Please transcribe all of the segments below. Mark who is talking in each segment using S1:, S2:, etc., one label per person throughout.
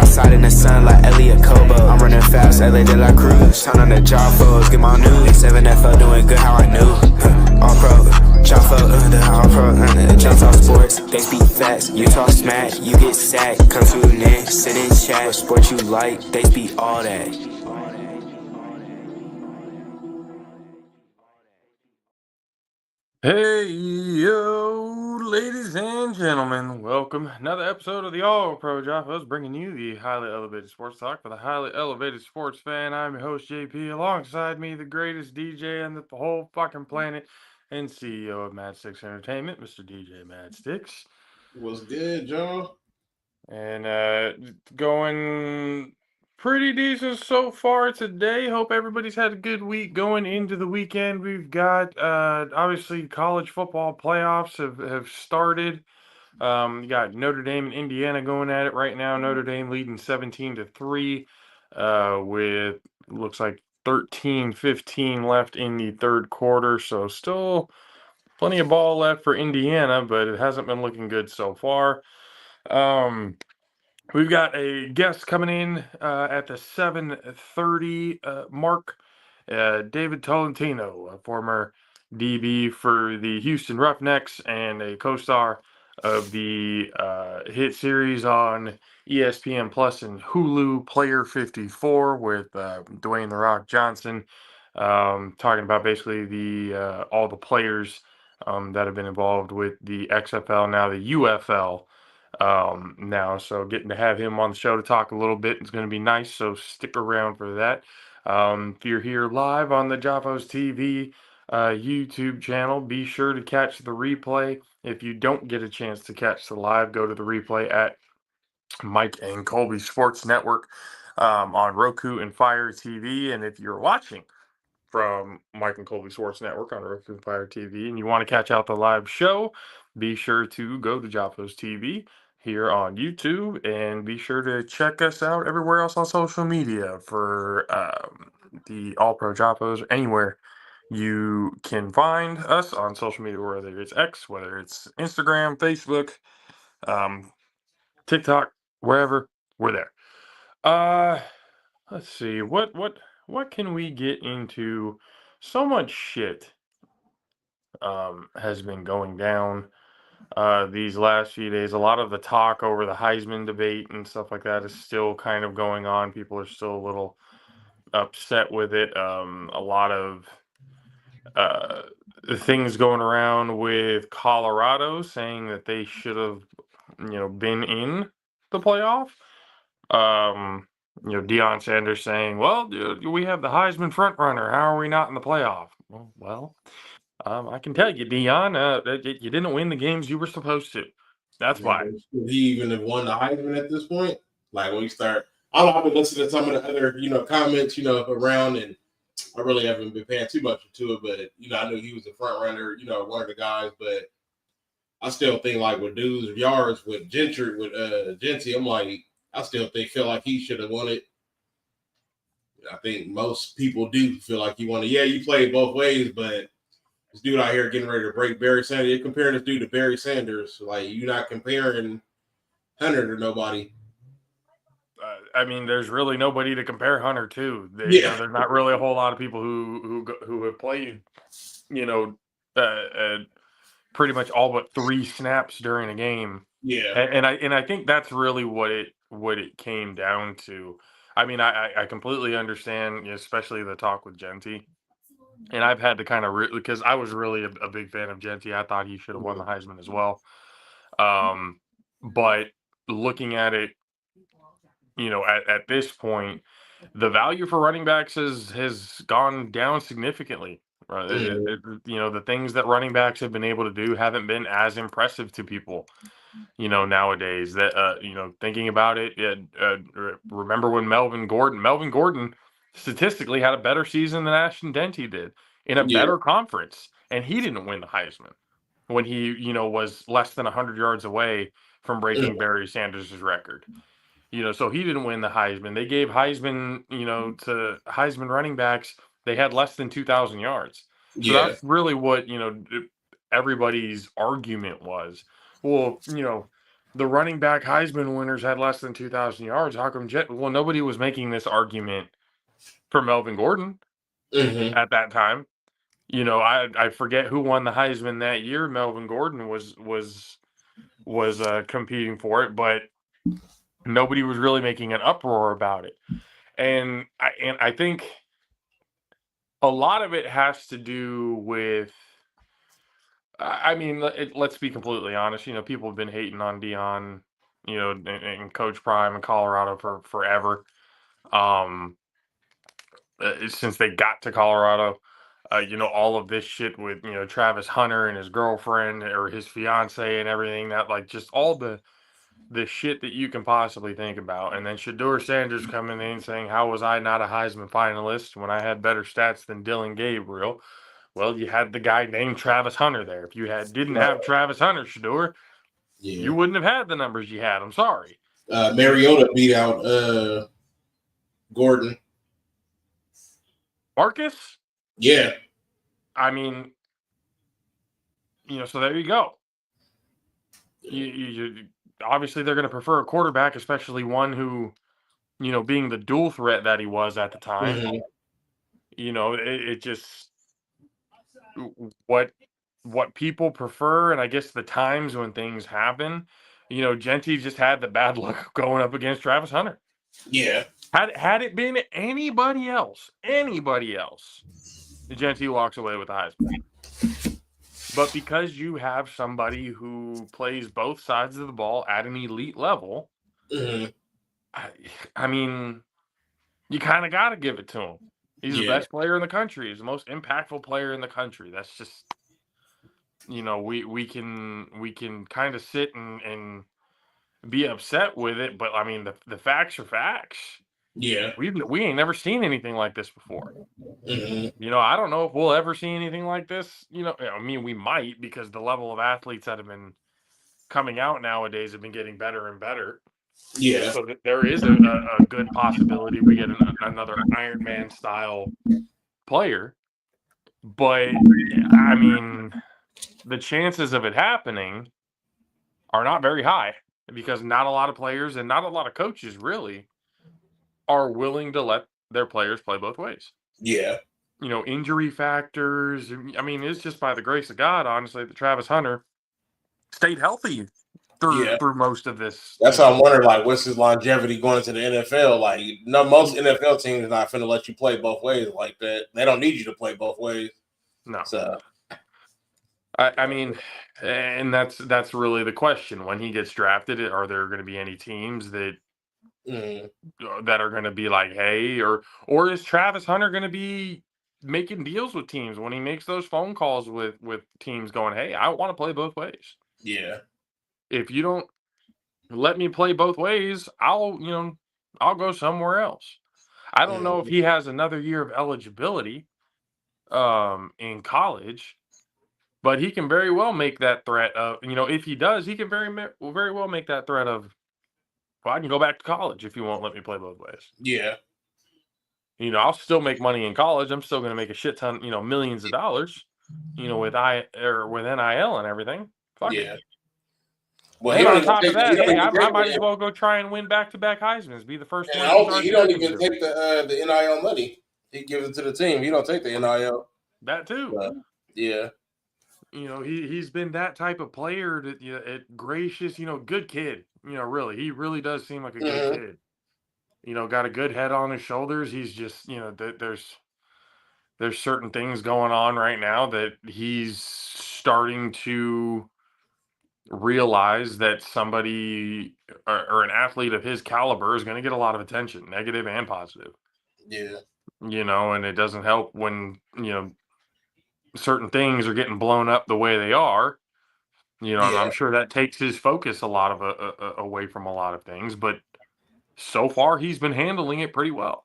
S1: outside in the sun like Elliot Kobo. I'm running fast, LA de la Cruz. Turn on the JAFFOs, get my news. 7FL doing good, how I knew. All-Pro JAFFos, the All-Pro, jump off sports. They speak facts, you talk smack, you get sacked. Come tune in, sit in chat. What sport you like, they speak all that.
S2: Hey, yo, ladies and gentlemen, welcome. Another episode of the All-Pro JAFFOs, bringing you the highly elevated sports talk for the highly elevated sports fan. I'm your host, JP. Alongside me, the greatest DJ on the whole fucking planet and CEO of Mad Sticks Entertainment, Mr. DJ Mad Sticks.
S3: What's good, Joe?
S2: And going pretty decent so far today. Hope everybody's had a good week going into the weekend. We've got obviously college football playoffs have started. You got Notre Dame and Indiana going at it right now. Notre Dame leading 17-3 with looks like 13-15 left in the third quarter. So still plenty of ball left for Indiana, but it hasn't been looking good so far. We've got a guest coming in at the 7:30 mark. David Tolentino, a former DB for the Houston Roughnecks and a co-star of the hit series on ESPN Plus and Hulu, Player 54, with Dwayne "The Rock" Johnson, talking about basically the all the players that have been involved with the XFL, now the UFL. Now, so getting to have him on the show to talk a little bit is going to be nice, so stick around for that. If you're here live on the JAFFOs TV YouTube channel, be sure to catch the replay. If you don't get a chance to catch the live, go to the replay at Mike and Colby Sports Network on Roku and Fire TV. And if you're watching from Mike and Colby Sports Network on Roku and Fire TV and you want to catch out the live show, be sure to go to JAFFOs TV here on YouTube, and be sure to check us out everywhere else on social media for the All-Pro JAFFOs, or anywhere you can find us on social media, whether it's X, whether it's Instagram, Facebook, TikTok, wherever, we're there. Let's see, what can we get into? So much shit has been going down these last few days. A lot of the talk over the Heisman debate and stuff like that is still kind of going on. People are still a little upset with it. A lot of things going around with Colorado saying that they should have, been in the playoff. Deion Sanders saying, "Well, we have the Heisman front runner. How are we not in the playoff?" Well, I can tell you, Deion, you didn't win the games you were supposed to. That's why.
S3: Should he even have won the Heisman at this point? Like when you start, I don't know, I've been listening to some of the other, comments, around, and I really haven't been paying too much to it, but I knew he was the front runner, one of the guys, but I still think like with dudes yards with Gentry, I'm like, I still feel like he should have won it. I think most people do feel like he won it. Yeah, you played both ways, but this dude out here getting ready to break Barry Sanders. You're comparing this dude to Barry Sanders. Like, you're not comparing Hunter to nobody.
S2: I mean, there's really nobody to compare Hunter to. There's not really a whole lot of people who have played, pretty much all but 3 snaps during a game.
S3: Yeah,
S2: and I think that's really what it came down to. I mean, I completely understand, especially the talk with Genty. And I've had to kind of because I was really a big fan of Genty. I thought he should have won the Heisman as well. But looking at it, at this point, the value for running backs has gone down significantly. Right? The things that running backs have been able to do haven't been as impressive to people, nowadays. That thinking about it, remember when Melvin Gordon statistically had a better season than Ashton Denty did in a better conference, and he didn't win the Heisman when he was less than 100 yards away from breaking Barry Sanders' record. So he didn't win the Heisman. They gave Heisman, to Heisman running backs. They had less than 2,000 yards. So that's really what, everybody's argument was. Well, the running back Heisman winners had less than 2,000 yards. How come well, nobody was making this argument for Melvin Gordon at that time. You know, I forget who won the Heisman that year. Melvin Gordon was competing for it, but nobody was really making an uproar about it. And I think a lot of it has to do with. I mean, let's be completely honest. You know, people have been hating on Dion, you know, and Coach Prime in Colorado for forever. Since they got to Colorado, you know, all of this shit with, you know, Travis Hunter and his girlfriend or his fiance and everything, that like just all the shit that you can possibly think about. And then Shedeur Sanders coming in saying, how was I not a Heisman finalist when I had better stats than Dylan Gabriel? Well, you had the guy named Travis Hunter there. If you didn't have Travis Hunter, Shedeur, you wouldn't have had the numbers you had. I'm sorry.
S3: Mariota beat out Gordon.
S2: Marcus?
S3: Yeah.
S2: I mean, you know, so there you go. You obviously they're going to prefer a quarterback, especially one who, you know, being the dual threat that he was at the time. You know, it just what people prefer, and I guess the times when things happen. You know, Genty just had the bad luck going up against Travis Hunter.
S3: Yeah.
S2: Had it been anybody else, Genty walks away with the Heisman. But because you have somebody who plays both sides of the ball at an elite level, I mean, you kind of got to give it to him. He's the best player in the country. He's the most impactful player in the country. That's just, you know, we can kind of sit and be upset with it, but I mean, the facts are facts.
S3: Yeah.
S2: We ain't never seen anything like this before. You know, I don't know if we'll ever see anything like this. You know, I mean, we might, because the level of athletes that have been coming out nowadays have been getting better and better.
S3: Yeah.
S2: So there is a good possibility we get another Iron Man style player. But I mean, the chances of it happening are not very high, because not a lot of players and not a lot of coaches really are willing to let their players play both ways.
S3: Yeah.
S2: You know, injury factors. I mean, it's just by the grace of God, honestly, that Travis Hunter stayed healthy through most of this.
S3: That's how I'm wondering, like, what's his longevity going into the NFL? Like, no, most NFL teams are not finna let you play both ways like that. They don't need you to play both ways.
S2: No.
S3: So,
S2: I mean, and that's really the question. When he gets drafted, are there going to be any teams that that are going to be like, hey, or is Travis Hunter going to be making deals with teams when he makes those phone calls with teams going, hey, I want to play both ways.
S3: Yeah.
S2: If you don't let me play both ways, I'll go somewhere else. I don't know if he has another year of eligibility in college, but he can very well make that threat of, if he does, he can very well make that threat of, well, I can go back to college if you won't let me play both ways.
S3: Yeah.
S2: I'll still make money in college. I'm still going to make a shit ton, millions of dollars, with NIL and everything. Fuck it.
S3: Well,
S2: and on top of that, hey, I might as well go try and win back-to-back Heismans. Be the first one.
S3: He don't even take the NIL money. He gives it to the team. He don't take the NIL.
S2: That too.
S3: Yeah.
S2: He's been that type of player that gracious, good kid. Really, he really does seem like a good kid. Got a good head on his shoulders. He's just, there's certain things going on right now that he's starting to realize that somebody or an athlete of his caliber is going to get a lot of attention, negative and positive.
S3: Yeah.
S2: And it doesn't help when, certain things are getting blown up the way they are. And I'm sure that takes his focus a lot of away from a lot of things, but so far he's been handling it pretty well.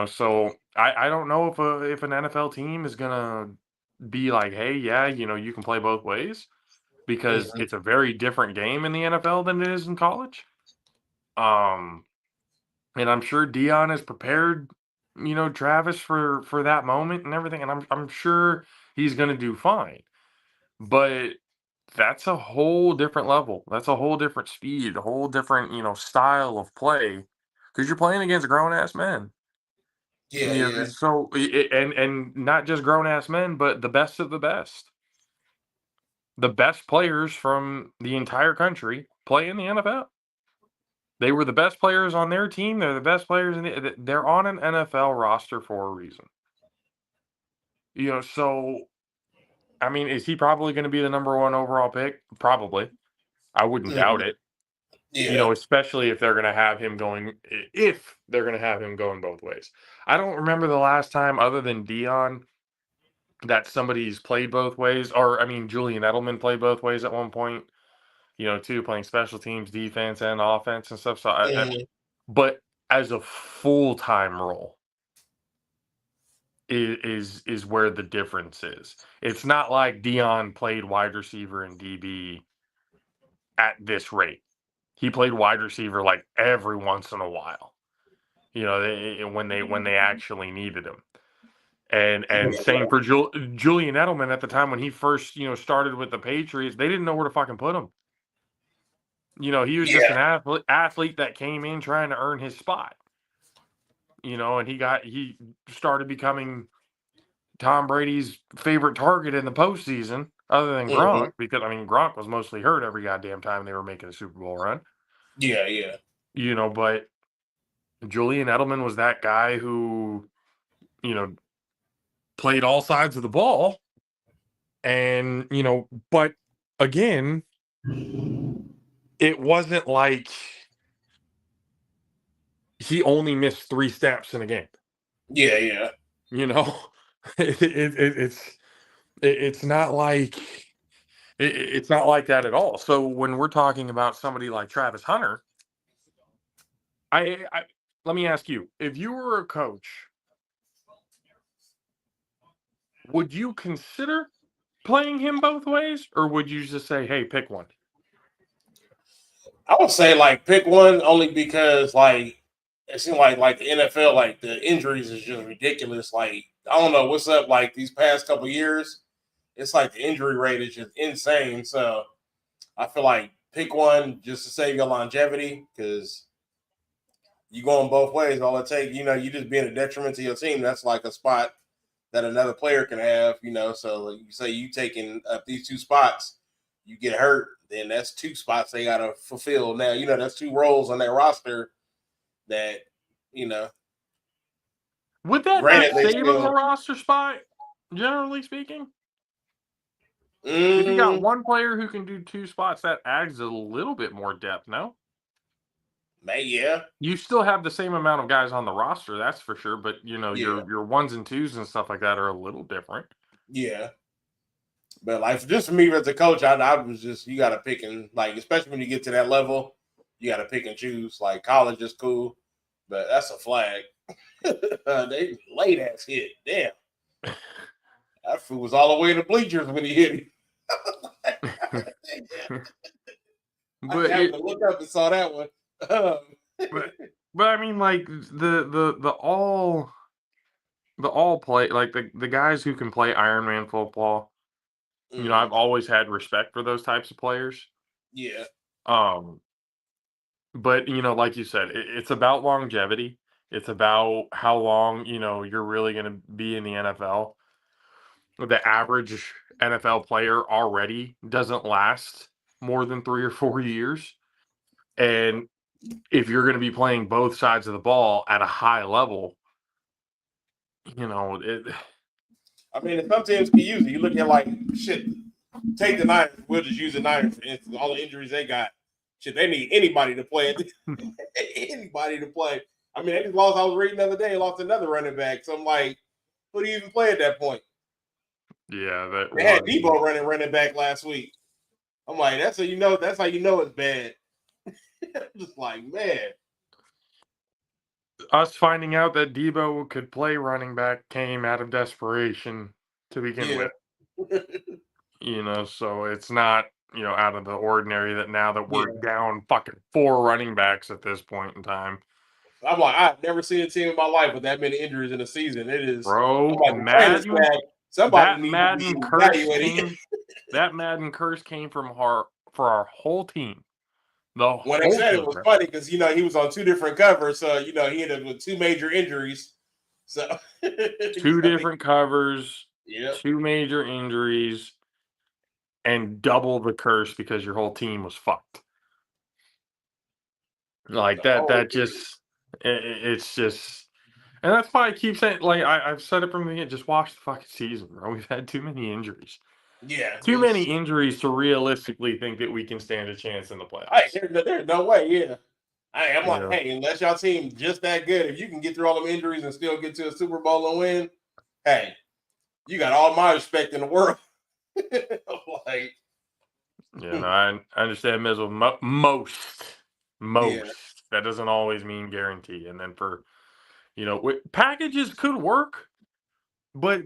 S2: So I don't know if an NFL team is gonna be like, hey, yeah, you can play both ways, because it's a very different game in the NFL than it is in college. And I'm sure Dion is prepared, Travis for that moment and everything, and I'm sure he's gonna do fine. But that's a whole different level. That's a whole different speed, a whole different, style of play, because you're playing against grown ass men.
S3: Yeah, yeah.
S2: So and not just grown ass men, but the best of the best. The best players from the entire country play in the NFL. They were the best players on their team. They're the best players they're on an NFL roster for a reason. So I mean, is he probably going to be the number 1 overall pick? Probably. I wouldn't doubt it.
S3: Yeah.
S2: Especially if they're going to have him going, if they're going to have him going both ways. I don't remember the last time, other than Dion, that somebody's played both ways. Or, I mean, Julian Edelman played both ways at one point, too, playing special teams, defense, and offense and stuff. So, but as a full-time role is where the difference is. It's not like Dion played wide receiver and DB at this rate. He played wide receiver like every once in a while, when they actually needed him. And same for Julian Edelman at the time when he first, started with the Patriots. They didn't know where to fucking put him. He was just an athlete that came in trying to earn his spot. And he started becoming Tom Brady's favorite target in the postseason, other than Gronk, because I mean Gronk was mostly hurt every goddamn time they were making a Super Bowl run.
S3: Yeah, yeah.
S2: But Julian Edelman was that guy who, played all sides of the ball. And, but again, it wasn't like he only missed 3 steps in a game.
S3: Yeah, yeah.
S2: It's not like it's not like that at all. So when we're talking about somebody like Travis Hunter, I let me ask you, if you were a coach, would you consider playing him both ways, or would you just say, hey, pick one?
S3: I would say pick one, only because it seems like the NFL, the injuries is just ridiculous. I don't know what's up these past couple years. It's the injury rate is just insane. So I feel like pick one just to save your longevity, because you going both ways. All it takes, you just being a detriment to your team. That's a spot that another player can have, So you say you taking up these 2 spots, you get hurt, then that's 2 spots they got to fulfill. Now, that's 2 roles on that roster that,
S2: Would that not save him a roster spot, generally speaking? If you got one player who can do 2 spots, that adds a little bit more depth, no?
S3: Yeah.
S2: You still have the same amount of guys on the roster, that's for sure, but your ones and twos and stuff like that are a little different.
S3: Yeah. But just for me as a coach, I was just, you got to pick and especially when you get to that level, you got to pick and choose. College is cool, but that's a flag. They late ass hit. Damn. That fool was all the way in the bleachers when he hit him.
S2: But
S3: I to look up and saw that one.
S2: but I mean, the all play, the guys who can play Ironman football. I've always had respect for those types of players.
S3: Yeah.
S2: But like you said, it's about longevity. It's about how long you're really going to be in the NFL. The average NFL player already doesn't last more than 3 or 4 years. And if you're going to be playing both sides of the ball at a high level,
S3: I mean, some teams can use it. You look at shit. Take the Niners. We'll just use the Niners for instance. All the injuries they got. Shit, they need anybody to play. Anybody to play. I mean, they just lost. I was reading the other day. Lost another running back. So I'm like, who do you even play at that point?
S2: Yeah,
S3: they had Debo running back last week. I'm like, that's how you know. That's how you know it's bad. Just man.
S2: Us finding out that Debo could play running back came out of desperation to begin with. So it's not, out of the ordinary that now that we're down fucking 4 running backs at this point in time.
S3: I'm like, I've never seen a team in my life with that many injuries in a season. It is,
S2: bro.
S3: somebody
S2: That
S3: needs
S2: Madden
S3: to be
S2: curse
S3: evaluated.
S2: that Madden curse came from for our whole team. The
S3: When they
S2: whole
S3: said it
S2: team.
S3: was funny because he was on 2 different covers, so he ended up with 2 major injuries. So
S2: 2 different covers,
S3: Yep.
S2: 2 major injuries, and double the curse because your whole team was fucked. Like that just it's just, and that's why I keep saying, like I've said it from the beginning, just watch the fucking season, bro. We've had too many injuries.
S3: Yeah.
S2: Too many injuries to realistically think that we can stand a chance in the playoffs.
S3: Hey, there's no way, yeah. I'm like,
S2: Yeah.
S3: hey, unless y'all team just that good, if you can get through all them injuries and still get to a Super Bowl and win, hey, you got all my respect in the world. Like,
S2: Yeah, no, I understand Mizzle. Most.
S3: Yeah.
S2: That doesn't always mean guarantee. And then for, packages could work, but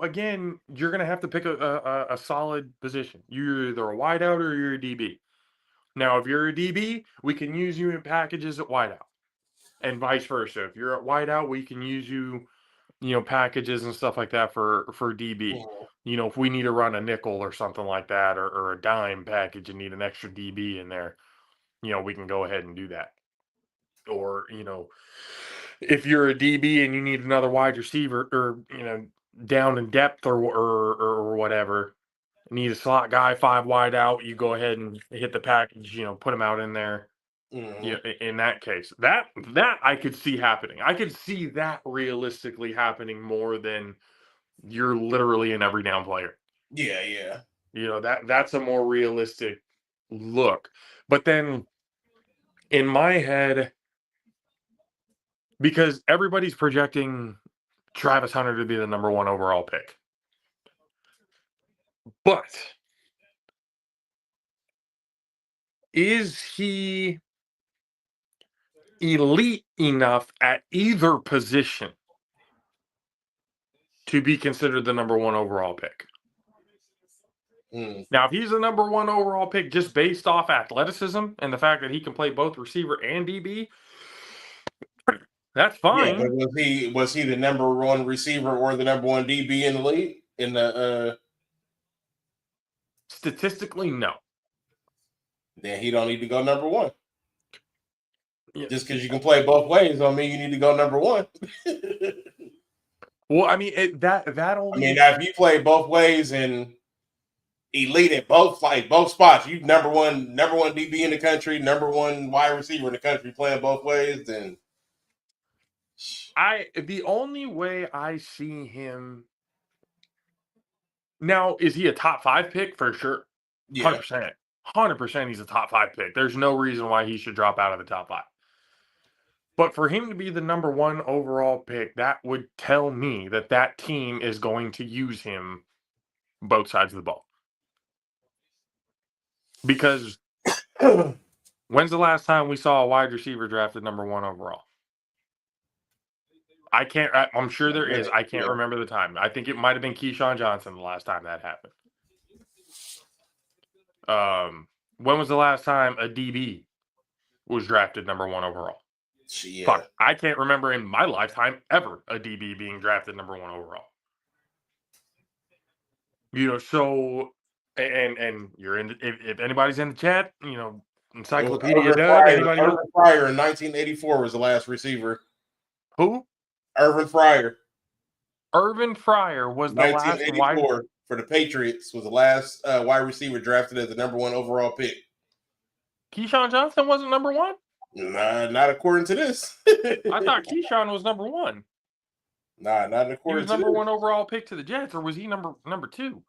S2: again, you're gonna have to pick a solid position. You're either a wideout or you're a DB. Now, if you're a DB, we can use you in packages at wideout, and vice versa. If you're at wideout, we can use you, packages and stuff like that for DB. If we need to run a nickel or something like that, or a dime package and need an extra DB in there, we can go ahead and do that. Or, if you're a DB and you need another wide receiver, or, down in depth or whatever, need a slot guy, 5 wide out, you go ahead and hit the package, put him out in there. In that case, that I could see happening. I could see that realistically happening more than you're literally an every down player.
S3: Yeah.
S2: That's a more realistic look. But then in my head, because everybody's projecting Travis Hunter to be the number 1 overall pick. But is he elite enough at either position to be considered the number 1 overall pick? Now, if he's the number 1 overall pick just based off athleticism and the fact that he can play both receiver and DB, that's fine.
S3: Yeah, but was he the number 1 receiver or the number 1 DB in the league?
S2: Statistically, no.
S3: Then he don't need to go number 1.
S2: Yeah.
S3: Just because you can play both ways don't mean you need to go number 1.
S2: Well, I mean, that only.
S3: now if you play both ways and elite at both spots, you number one DB in the country, number 1 wide receiver in the country playing both ways, then
S2: the only way I see him now, is he a top 5 pick? For sure. 100%. 100% he's a top 5 pick. There's no reason why he should drop out of the top 5. But for him to be the number 1 overall pick, that would tell me that team is going to use him both sides of the ball. Because when's the last time we saw a wide receiver drafted number 1 overall? I'm sure there is. I can't remember the time. I think it might have been Keyshawn Johnson the last time that happened. When was the last time a DB was drafted number 1 overall?
S3: Yeah.
S2: Fuck, I can't remember in my lifetime ever a DB being drafted number 1 overall. So, and you're in. If anybody's in the chat, Encyclopedia Doug. Anybody else?
S3: Irvin Fryer in 1984 was the last receiver.
S2: Who?
S3: Irvin Fryer.
S2: Irvin Fryer was the last
S3: 1984 for the Patriots was the last wide receiver drafted as the number 1 overall pick.
S2: Keyshawn Johnson wasn't number 1?
S3: Nah, not according to this.
S2: I thought Keyshawn was number 1.
S3: Nah, not according to this.
S2: He was number 1 overall pick to the Jets, or was he number 2?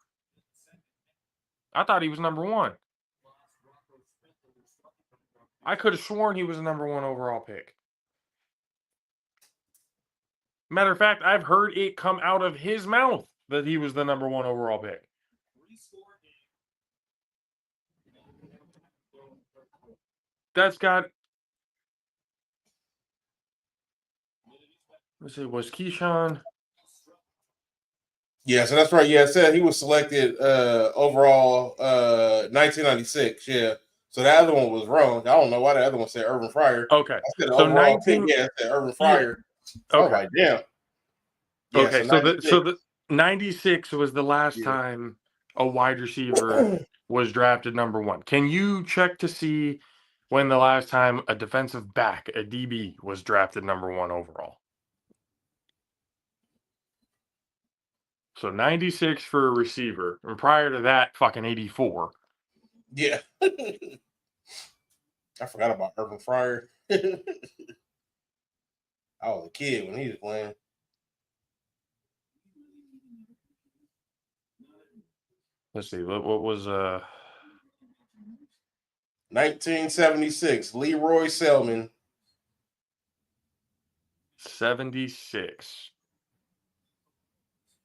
S2: I thought he was number 1. I could have sworn he was the number 1 overall pick. Matter of fact, I've heard it come out of his mouth that he was the number 1 overall pick. That's got. Let's see, was Keyshawn?
S3: Yeah, so that's right. Yeah, it said he was selected overall 1996. Yeah. So the other one was wrong. I don't know why the other one said Irvin Fryer.
S2: Okay.
S3: So 19. Yeah, it said Irvin Fryer.
S2: Yeah. Okay.
S3: Oh, my damn. Yeah,
S2: Okay. 96 was the last time a wide receiver was drafted number 1. Can you check to see when the last time a defensive back, a DB, was drafted number 1 overall? So 96 for a receiver, and prior to that, fucking 84.
S3: Yeah. I forgot about Urban Fryer. I was a kid when he was playing.
S2: Let's see, what was
S3: 1976, Leroy Selman.
S2: 76.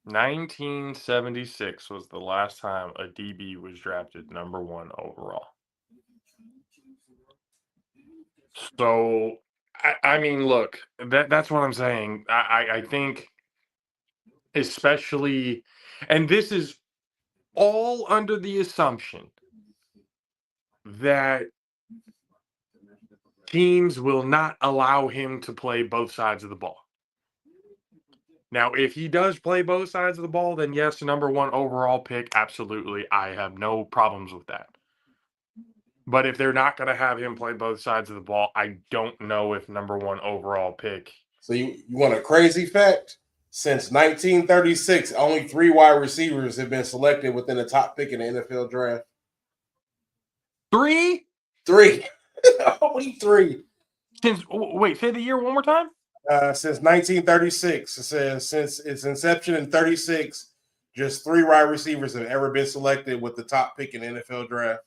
S2: 1976 was the last time a DB was drafted number 1 overall. So, I mean, look, that's what I'm saying. I think, especially, and this is all under the assumption that teams will not allow him to play both sides of the ball. Now, if he does play both sides of the ball, then yes, number 1 overall pick, absolutely. I have no problems with that. But if they're not going to have him play both sides of the ball, I don't know if number 1 overall pick.
S3: So you want a crazy fact? Since 1936, only 3 wide receivers have been selected within the top pick in the NFL draft.
S2: 3?
S3: 3. Only 3.
S2: Wait, say the year one more time?
S3: Since 1936. It says since its inception in 36, just 3 wide receivers have ever been selected with the top pick in the NFL draft.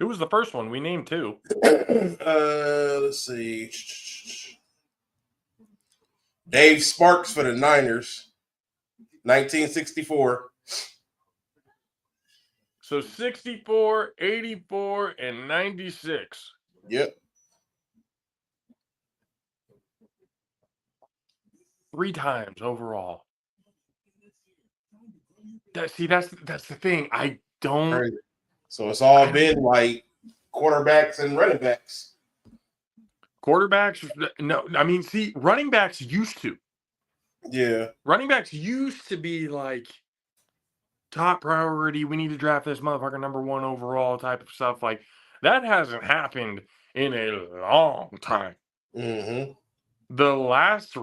S2: Who was the first one? We named 2.
S3: Let's see. Dave Sparks for the Niners, 1964.
S2: So 64, 84, and 96.
S3: Yep.
S2: 3 times overall. That's the thing. I don't.
S3: So it's all been like quarterbacks and running backs.
S2: Quarterbacks, no. I mean, see, running backs used to.
S3: Yeah.
S2: Running backs used to be like top priority. We need to draft this motherfucker number 1 overall type of stuff. Like, that hasn't happened in a long time.
S3: Mm-hmm.
S2: The last,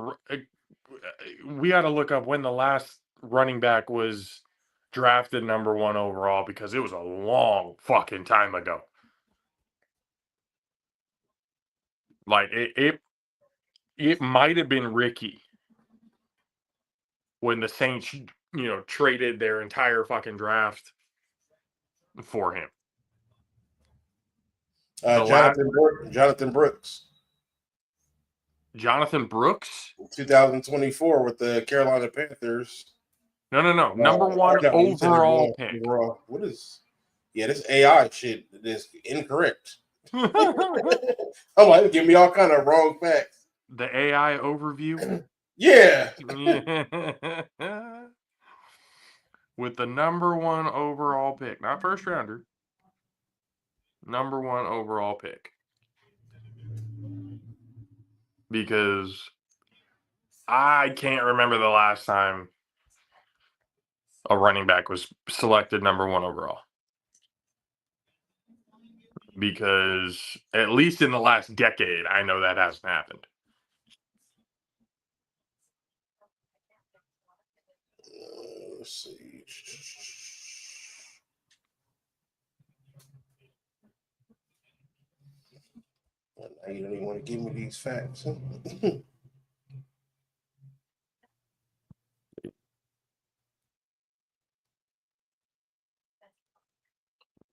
S2: we got to look up when the last running back was drafted number 1 overall, because it was a long fucking time ago. Like, it might have been Ricky when the Saints, traded their entire fucking draft for him.
S3: Jonathan Brooks.
S2: Jonathan Brooks?
S3: 2024 with the Carolina Panthers.
S2: No. Number 1 overall pick.
S3: Overall. What is? Yeah, this AI shit is incorrect. I'm like, give me all kind of wrong facts.
S2: The AI overview?
S3: Yeah.
S2: With the number 1 overall pick, not first rounder. Number 1 overall pick. Because I can't remember the last time a running back was selected number 1 overall. Because at least in the last decade, I know that hasn't happened.
S3: Let's see. Now you don't even want to give me these facts.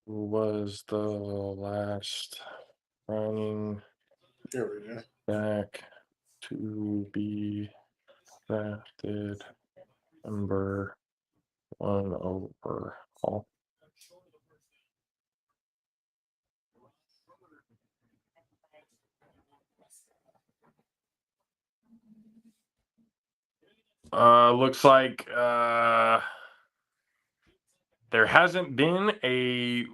S2: Who was the last running back to be drafted number 1 overall? Looks like there hasn't been a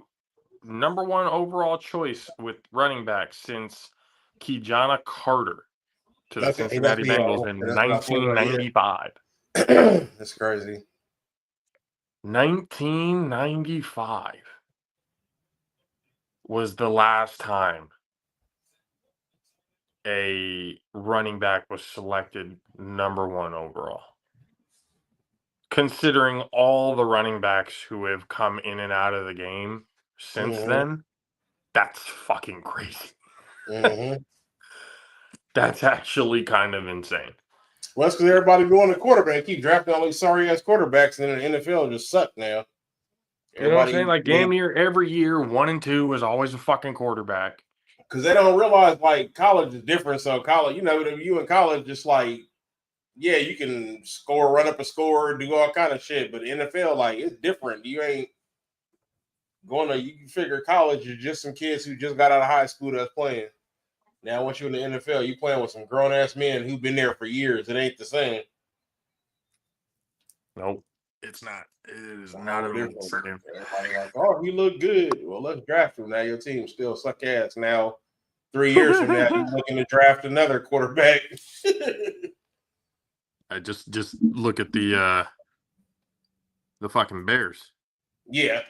S2: number 1 overall choice with running back since Kijana Carter to the Cincinnati Bengals in 1995.
S3: That's crazy.
S2: 1995 was the last time a running back was selected number 1 overall. Considering all the running backs who have come in and out of the game since then, that's fucking crazy. That's actually kind of insane.
S3: Well, that's because everybody going to quarterback. Keep drafting all these sorry-ass quarterbacks, and the NFL just suck now.
S2: You know what I'm saying? Like, damn near every year, 1 and 2 was always a fucking quarterback.
S3: Because they don't realize, like, college is different. So college, you in college, just like, yeah, you can score, run up a score, do all kind of shit. But the NFL, like, it's different. You ain't going to, you can figure college is just some kids who just got out of high school that's playing. Now, once you're in the NFL, you're playing with some grown-ass men who've been there for years. It ain't the same.
S2: Nope. It's not. It is not at all the same.
S3: Everybody like, oh, he look good. Well, let's draft him. Now your team still suck ass. Now, 3 years from now, you're looking to draft another quarterback.
S2: I just look at the fucking Bears.
S3: Yeah.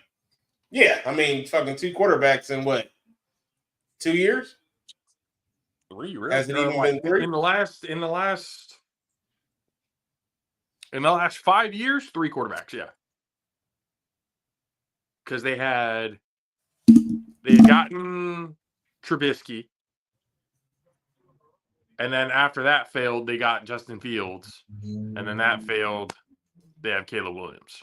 S3: I mean, fucking 2 quarterbacks in what? 2 years?
S2: 3, really?
S3: Has it even been 3?
S2: In the last 5 years, 3 quarterbacks, yeah. Because they had gotten Trubisky, and then after that failed, they got Justin Fields, and then that failed, they have Caleb Williams.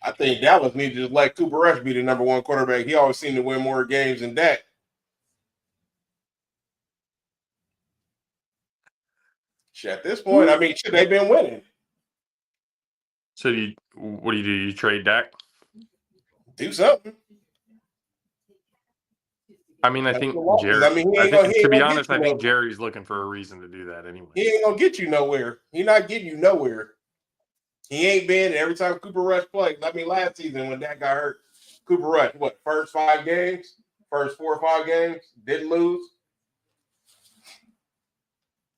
S3: I think Dallas needs to just let Cooper Rush be the number 1 quarterback. He always seemed to win more games than Dak. Shit, at this point, I mean, shit, they've been winning.
S2: So what do? You trade Dak?
S3: Do something.
S2: I mean, I think Jerry. To be honest, I think Jerry's looking for a reason to do that anyway.
S3: He ain't gonna get you nowhere. He not getting you nowhere. He ain't been every time Cooper Rush played. I mean, last season when Dak got hurt, Cooper Rush, first 4 or 5 games, didn't lose.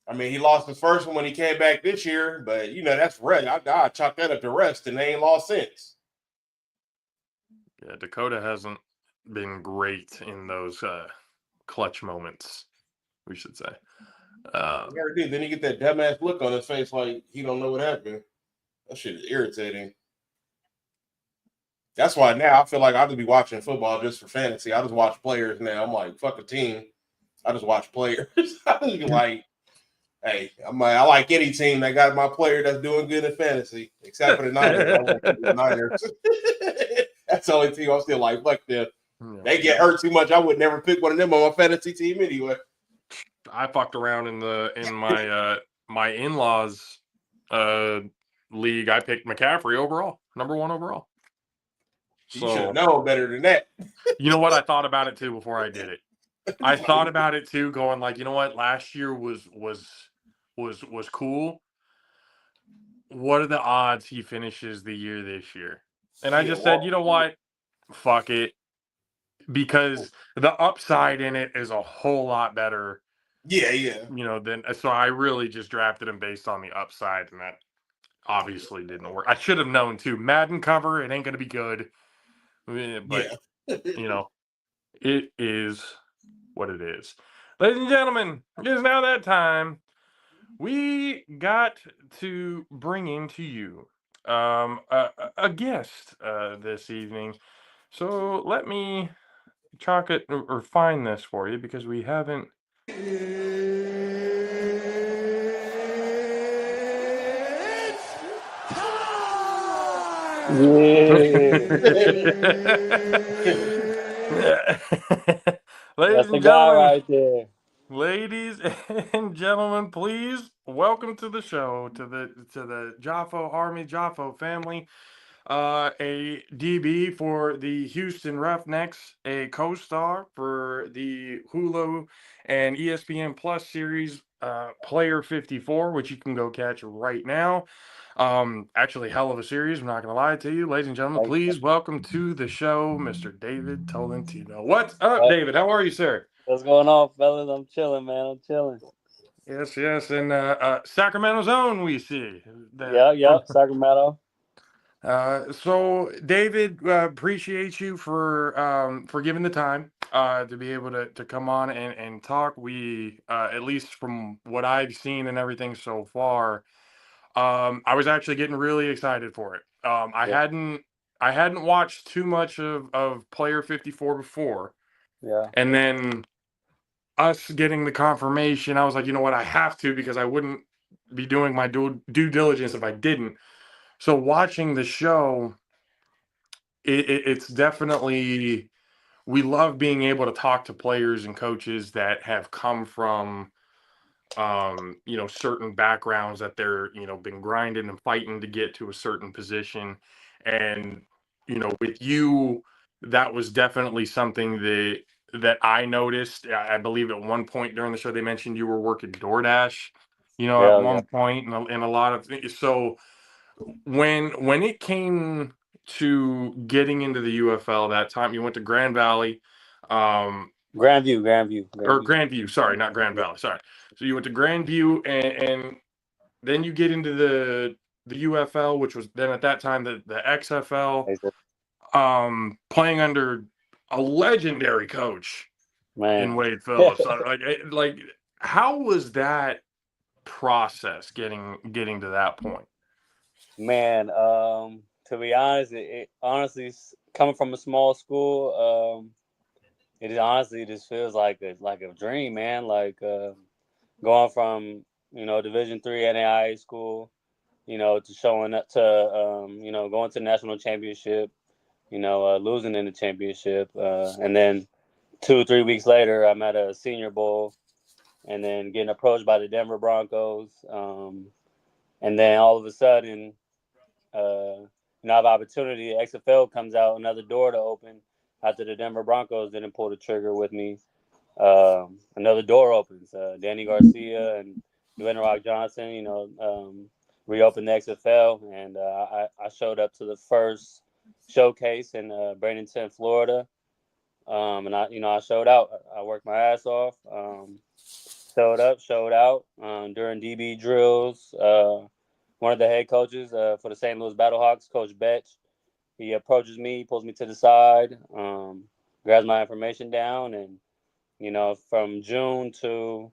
S3: I mean, he lost his first one when he came back this year, but that's rest. I chalk that up to rest, and they ain't lost since.
S2: Yeah, Dakota hasn't been great in those clutch moments, we should say.
S3: Never did. Then he get that dumbass look on his face like he don't know what happened. That shit is irritating. That's why now I feel like I'll just be watching football just for fantasy. I just watch players now. I'm like, fuck a team. I just watch players. I just be like, hey, I like any team that got my player that's doing good in fantasy, except for the Niners. I like the Niners. That's the only team I'm still like, fuck them. They get hurt too much. I would never pick one of them on my fantasy team anyway.
S2: I fucked around in my my in-laws league. I picked McCaffrey overall, number 1 overall.
S3: You should have known better than that.
S2: You know what? I thought about it too before I did it. I thought about it too, going like, you know what? Last year was cool. What are the odds he finishes the year this year? And I just said, you know what? Fuck it. Because the upside in it is a whole lot better.
S3: Yeah.
S2: So I really just drafted him based on the upside, and that obviously didn't work. I should have known too. Madden cover, it ain't going to be good. But, it is what it is. Ladies and gentlemen, it is now that time. We got to bring into you a guest this evening. So let me chalk it or find this for you because we haven't.
S4: That's the guy right there.
S2: Ladies and gentlemen, please welcome to the show, to the Jaffo Army, Jaffo family. A DB for the Houston Roughnecks, a co-star for the Hulu and ESPN Plus series, Player 54, which you can go catch right now. Actually, hell of a series. I'm not going to lie to you. Ladies and gentlemen, please welcome to the show, Mr. David Tolentino. What's up, David? How are you, sir?
S4: What's going on, fellas? I'm chilling, man. I'm chilling.
S2: Yes, and Sacramento's own we see that.
S4: Yeah, Sacramento.
S2: So David, appreciate you for giving the time to be able to come on and talk. We at least from what I've seen and everything so far, I was actually getting really excited for it.
S4: Yeah,
S2: I hadn't watched too much of Player 54 before,
S4: yeah,
S2: and then us getting the confirmation, I was like, you know what, I have to because I wouldn't be doing my due diligence if I didn't. So watching the show, it's definitely, we love being able to talk to players and coaches that have come from certain backgrounds that they're been grinding and fighting to get to a certain position. And with you, that was definitely something that I noticed. I believe at one point during the show they mentioned you were working DoorDash, at
S4: yeah.
S2: one point, and a lot of things. So when it came to getting into the UFL that time, you went to Grand Valley, um,
S4: Grandview.
S2: Grandview. Sorry, not Grand
S4: Yeah,
S2: Valley. Sorry. So you went to Grandview, and then you get into the UFL, which was then at that time the XFL, playing under a legendary coach in
S4: man.
S2: Wade Phillips. Like how was that process getting to that point?
S4: Man, to be honest, it honestly coming from a small school, it honestly just feels like a dream, man. Like going from Division III NAIA school, to showing up to going to the national championship, losing in the championship, and then 2 or 3 weeks later, I'm at a Senior Bowl, and then getting approached by the Denver Broncos, and then all of a sudden, I have opportunity. XFL comes out, another door to open after the Denver Broncos didn't pull the trigger with me. Another door opens. Danny Garcia and Dwayne Rock Johnson, reopened the XFL, and I showed up to the first showcase in Bradenton, Florida, and I showed out. I worked my ass off. Showed up, showed out during DB drills. One of the head coaches for the St. Louis Battlehawks, Coach Betch, he approaches me, pulls me to the side, grabs my information down, and from June to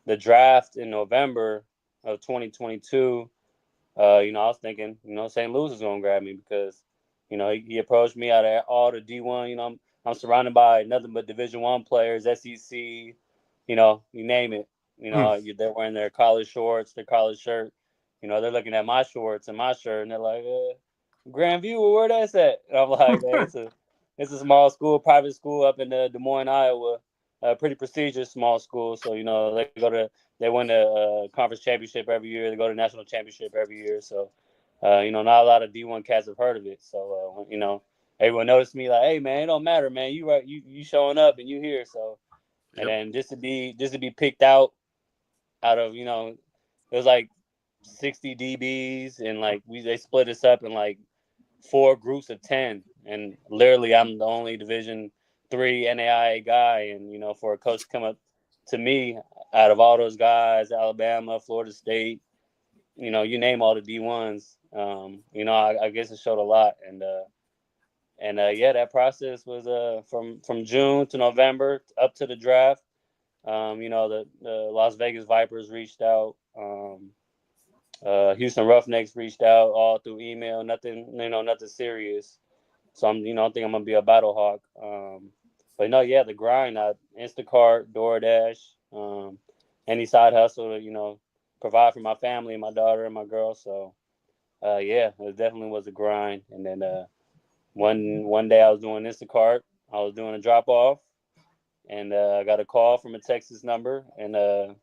S4: the draft in November of 2022, I was thinking, St. Louis is going to grab me because, he approached me out of all the D1. I'm surrounded by nothing but Division I players, SEC, you name it. They're wearing their college shorts, their college shirt. They're looking at my shorts and my shirt, and they're like, Grandview, where that's at? And I'm like, man, it's a small school, private school up in Des Moines, Iowa. A pretty prestigious small school. So they win the conference championship every year. They go to national championship every year. So not a lot of D1 cats have heard of it. So everyone noticed me like, hey man, it don't matter, man. You showing up and you here. So and then just to be picked out of it was like 60 DBs, and like they split us up in like 4 groups of 10, and literally I'm the only Division III NAIA guy, and for a coach to come up to me out of all those guys, Alabama, Florida State, you name all the D1s, I guess it showed a lot, and yeah, that process was from June to November up to the draft. The Las Vegas Vipers reached out. Houston Roughnecks reached out all through email. Nothing, nothing serious. So I think I'm gonna be a battle hawk. But no, yeah, the grind. Instacart, DoorDash, any side hustle to provide for my family, my daughter and my girl. So yeah, it definitely was a grind. And then one day I was doing Instacart. I was doing a drop off, and I got a call from a Texas number, and it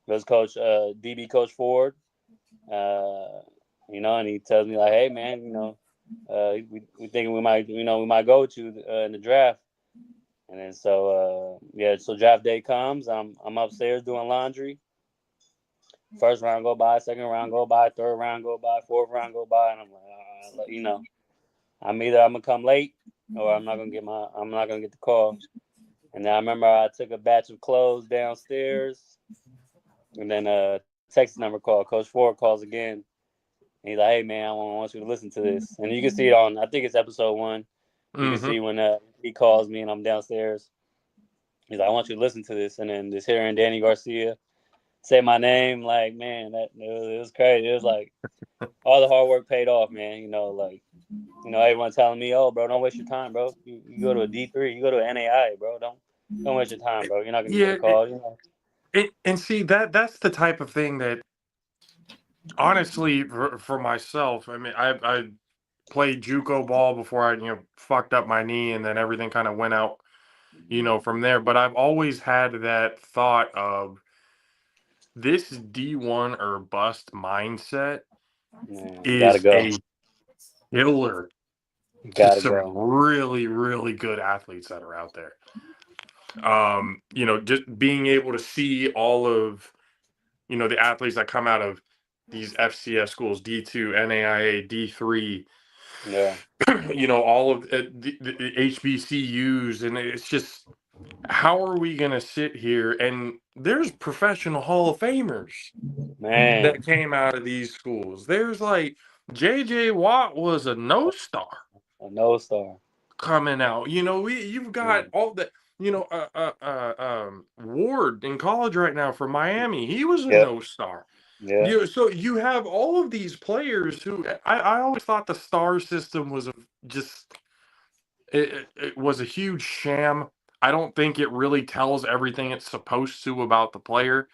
S4: was Coach DB Coach Ford. And he tells me like, hey man, we thinking we might go with you in the draft. And then so draft day comes. I'm upstairs doing laundry. First round go by, second round go by, third round go by, fourth round go by, and I'm like, I'm gonna come late or I'm not gonna get the call. And then I remember I took a batch of clothes downstairs, And then text number call. Coach Ford calls again. And he's like, "Hey man, I want you to listen to this." And you can see it on, I think it's episode 1. You can
S2: Mm-hmm.
S4: see when he calls me and I'm downstairs. He's like, "I want you to listen to this." And then just hearing Danny Garcia say my name, like, man, it was crazy. It was like all the hard work paid off, man. Everyone telling me, "Oh, bro, don't waste your time, bro. You go to a D3, you go to an NAI, bro. Don't waste your time, bro. You're not gonna get a
S2: Yeah,
S4: call."
S2: and see that's the type of thing that honestly for myself, I mean, I played JUCO ball before I fucked up my knee, and then everything kind of went out from there. But I've always had that thought of this D1 or bust mindset
S4: Man, gotta
S2: is
S4: go.
S2: a killer to
S4: Gotta
S2: some
S4: go.
S2: really, really good athletes that are out there. Just being able to see all of, the athletes that come out of these FCS schools, D2, NAIA, D3,
S4: Yeah.
S2: all of the HBCUs. And it's just, how are we going to sit here? And there's professional Hall of Famers
S4: Man,
S2: that came out of these schools. There's like JJ Watt was a no star
S4: a no star.
S2: coming out. You've got
S4: Yeah.
S2: all that. Ward in college right now for Miami. He was a
S4: Yep.
S2: no star.
S4: Yeah.
S2: So you have all of these players who I always thought the star system was just it was a huge sham. I don't think it really tells everything it's supposed to about the player.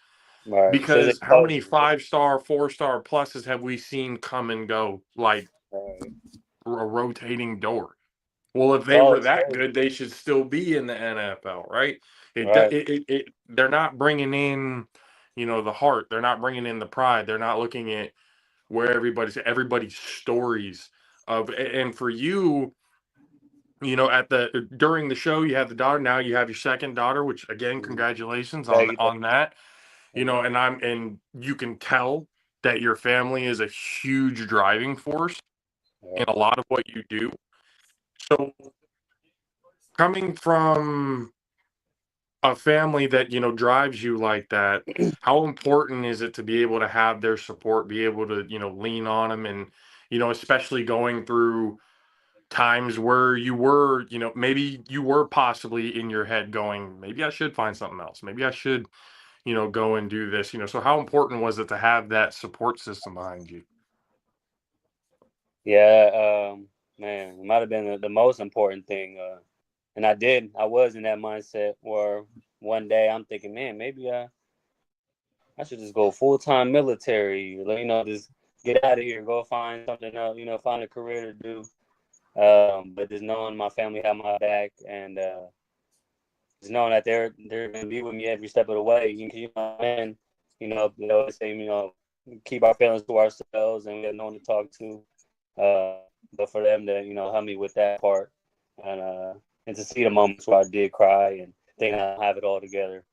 S4: Right. It says
S2: Because
S4: it
S2: how many
S4: closes.
S2: 5-star, 4-star pluses have we seen come and go like
S4: Right.
S2: a rotating door? Well, if they
S4: Oh,
S2: were
S4: it's
S2: that
S4: crazy.
S2: good, they should still be in the NFL, right?
S4: Right.
S2: They're not bringing in, the heart. They're not bringing in the pride. They're not looking at where everybody's stories of. And for you, during the show, you have the daughter. Now you have your second daughter, which again, congratulations
S4: Thank
S2: on
S4: you.
S2: on that. And you can tell that your family is a huge driving force in
S4: Yeah.
S2: a lot of what you do. So coming from a family that drives you like that, how important is it to be able to have their support, be able to lean on them, and especially going through times where you were maybe you were possibly in your head going, maybe I should find something else, maybe I should go and do this. So how important was it to have that support system behind you?
S4: Yeah. Man, it might have been the most important thing. And I was in that mindset where one day I'm thinking, man, maybe I should just go full time military. Just get out of here, go find something else. Find a career to do. But just knowing my family had my back, and just knowing that they're gonna be with me every step of the way. Man, they always say, keep our feelings to ourselves, and we have no one to talk to. But for them to help me with that part, and to see the moments where I did cry and think I have it all together,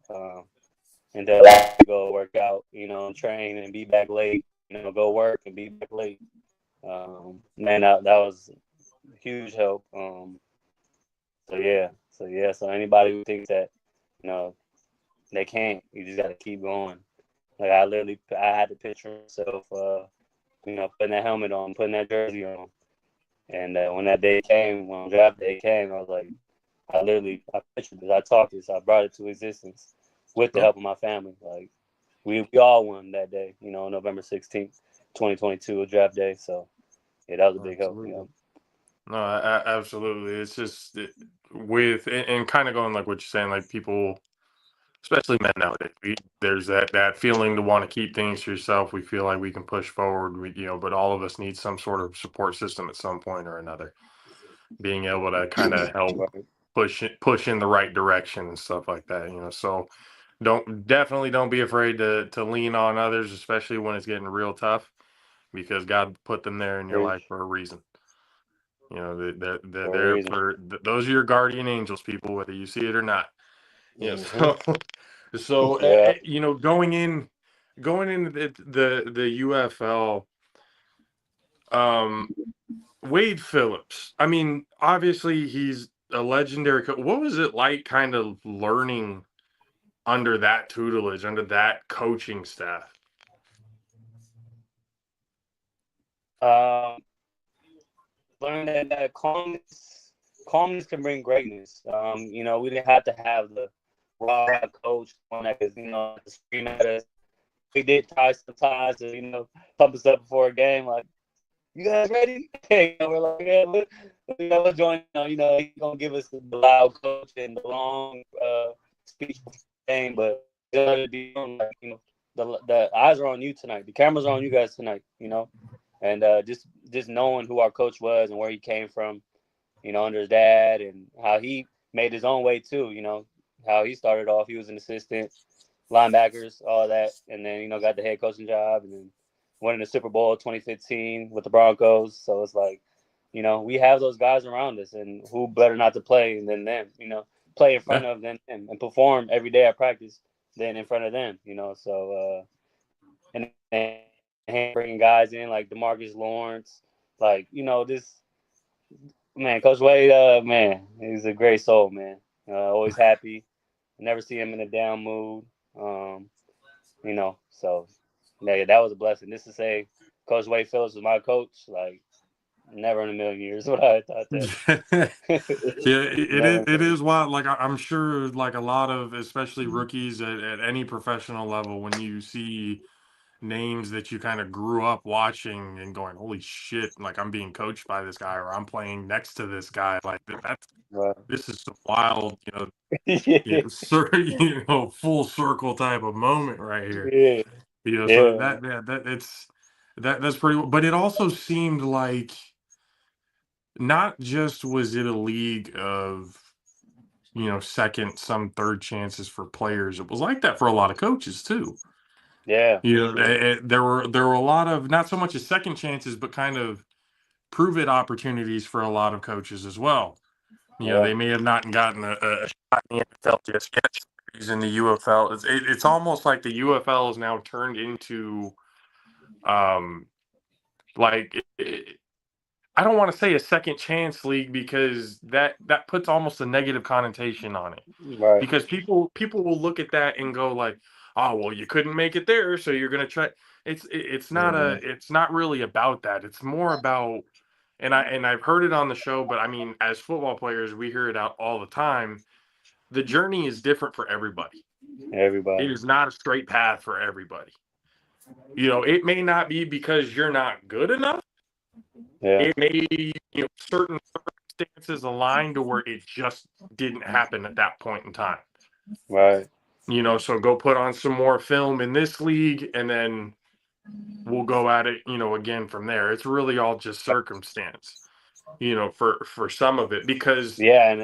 S4: and then go work out, and train and be back late, go work and be back late. Man, that was a huge help. So anybody who thinks that you know they can't, you just got to keep going. Like I had to picture myself, putting that helmet on, putting that jersey on, and when that day came, when draft day came, I was like, I pictured this, I talked this, I brought it to existence with the help of my family. Like we all won that day, November 16th, 2022, draft day. So yeah, that was a big help.
S2: Absolutely. No, absolutely. It's just with and kind of going like what you're saying, like people, especially men nowadays, there's that feeling to want to keep things to yourself. We feel like we can push forward, but all of us need some sort of support system at some point or another. Being able to kind of help
S4: Right.
S2: push in the right direction and stuff like that. So definitely don't be afraid to lean on others, especially when it's getting real tough, because God put them there in your life
S4: Preach.
S2: for a reason. They're
S4: For a
S2: there
S4: reason.
S2: for those are your guardian angels, people, whether you see it or not.
S4: Mm-hmm. Yeah.
S2: Going into the UFL, Wade Phillips. I mean, obviously he's a legendary what was it like kind of learning under that tutelage, under that coaching staff?
S4: Learned that calmness can bring greatness. You know, we didn't have to have the raw coach on that, because, you know, to scream at us. We did try sometimes to, you know, pump us up before a game, like, you guys ready? You know, we're like, yeah, let's join. You know, he's gonna give us the loud coach and the long speech before the game, but you know, the eyes are on you tonight. The cameras are on you guys tonight. You know, and just knowing who our coach was and where he came from, you know, under his dad, and how he made his own way too. You know, how he started off. He was an assistant, linebackers, all that, and then, you know, got the head coaching job, and then winning the Super Bowl 2015 with the Broncos. So it's like, you know, we have those guys around us, and who better not to play than them, you know, play in front of them and perform every day at practice than in front of them, you know. So, and bringing guys in like DeMarcus Lawrence, like, you know, this, man, Coach Wade, man, he's a great soul, man. Always happy. Never see him in a down mood. You know, so yeah, that was a blessing. Just to say Coach Wade Phillips was my coach, like, never in a million years would I have thought that.
S2: Yeah, it is wild. Like, I'm sure, like, a lot of, especially rookies at any professional level, when you see names that you kind of grew up watching and going, holy shit, like, I'm being coached by this guy, or I'm playing next to this guy, like, that's
S4: Right.
S2: this is some wild,
S4: Yeah.
S2: full circle type of moment right here.
S4: Yeah.
S2: So
S4: Yeah.
S2: that's pretty. But it also seemed like not just was it a league of, second, some third chances for players. It was like that for a lot of coaches too.
S4: Yeah.
S2: There were a lot of, not so much as second chances, but kind of prove it opportunities for a lot of coaches as well. They may have not gotten a shot in the NFL just yet. He's in the UFL. It's almost like the UFL is now turned into, like, I don't want to say a second chance league, because that puts almost a negative connotation on it.
S4: Right.
S2: Because people will look at that and go like, oh, well, you couldn't make it there, so you're gonna try. It's not really about that. It's more about, and I've heard it on the show, but I mean, as football players, we hear it out all the time. The journey is different for everybody.
S4: Everybody.
S2: It is not a straight path for everybody. It may not be because you're not good enough.
S4: Yeah.
S2: It may be, certain circumstances aligned to where it just didn't happen at that point in time.
S4: Right.
S2: So go put on some more film in this league, and then we'll go at it, again from there. It's really all just circumstance, for some of it, because
S4: Yeah, and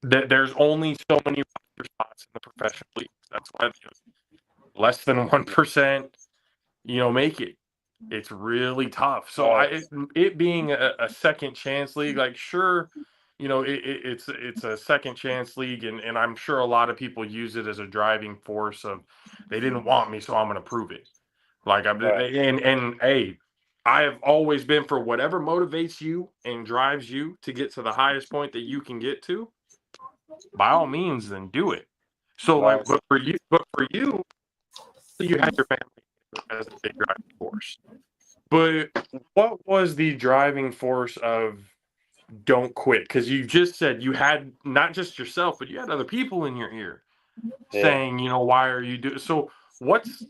S2: there's only so many spots in the professional leagues. That's why less than 1%, make it. It's really tough. So it being a second chance league, like, sure, it's a second chance league, and I'm sure a lot of people use it as a driving force of, they didn't want me, so I'm going to prove it. Like, and hey, I have always been for whatever motivates you and drives you to get to the highest point that you can get to. By all means, then do it. So, like, but for you, you had your family as a big driving force. But what was the driving force of don't quit? Because you just said you had not just yourself, but you had other people in your ear saying, why are you doing? So what's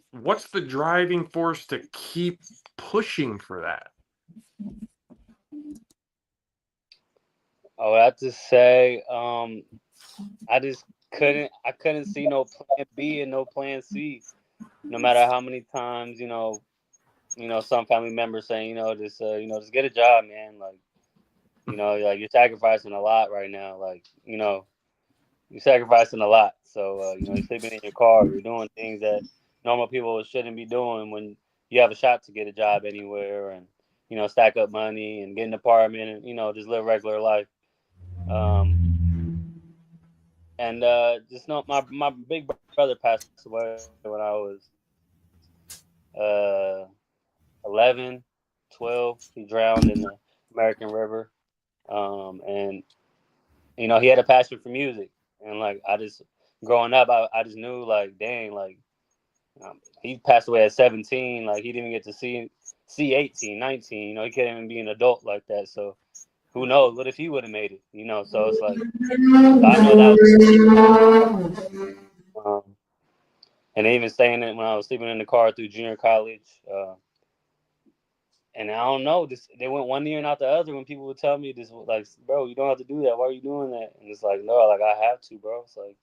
S2: the driving force to keep pushing for that?
S4: I would have to say, I just couldn't see no plan B and no plan C. No matter how many times, some family members saying, just get a job, man. Like, like, you're sacrificing a lot right now. Like, you're sacrificing a lot. So, you're sleeping in your car. You're doing things that normal people shouldn't be doing when you have a shot to get a job anywhere, and, stack up money and get an apartment and, just live regular life. And just know my big brother passed away when I was 11, 12. He drowned in the American River. And he had a passion for music, and, like, I just, growing up, I just knew like, dang, like he passed away at 17. Like he didn't even get to see 18, 19. You know, he can't even be an adult like that. So who knows? What if he would have made it? You know, so it's like, so I know that was. And even saying it when I was sleeping in the car through junior college. And I don't know, this they went one ear and out the other when people would tell me this, like, bro, you don't have to do that. Why are you doing that? And it's like, no, like I have to, bro. It's like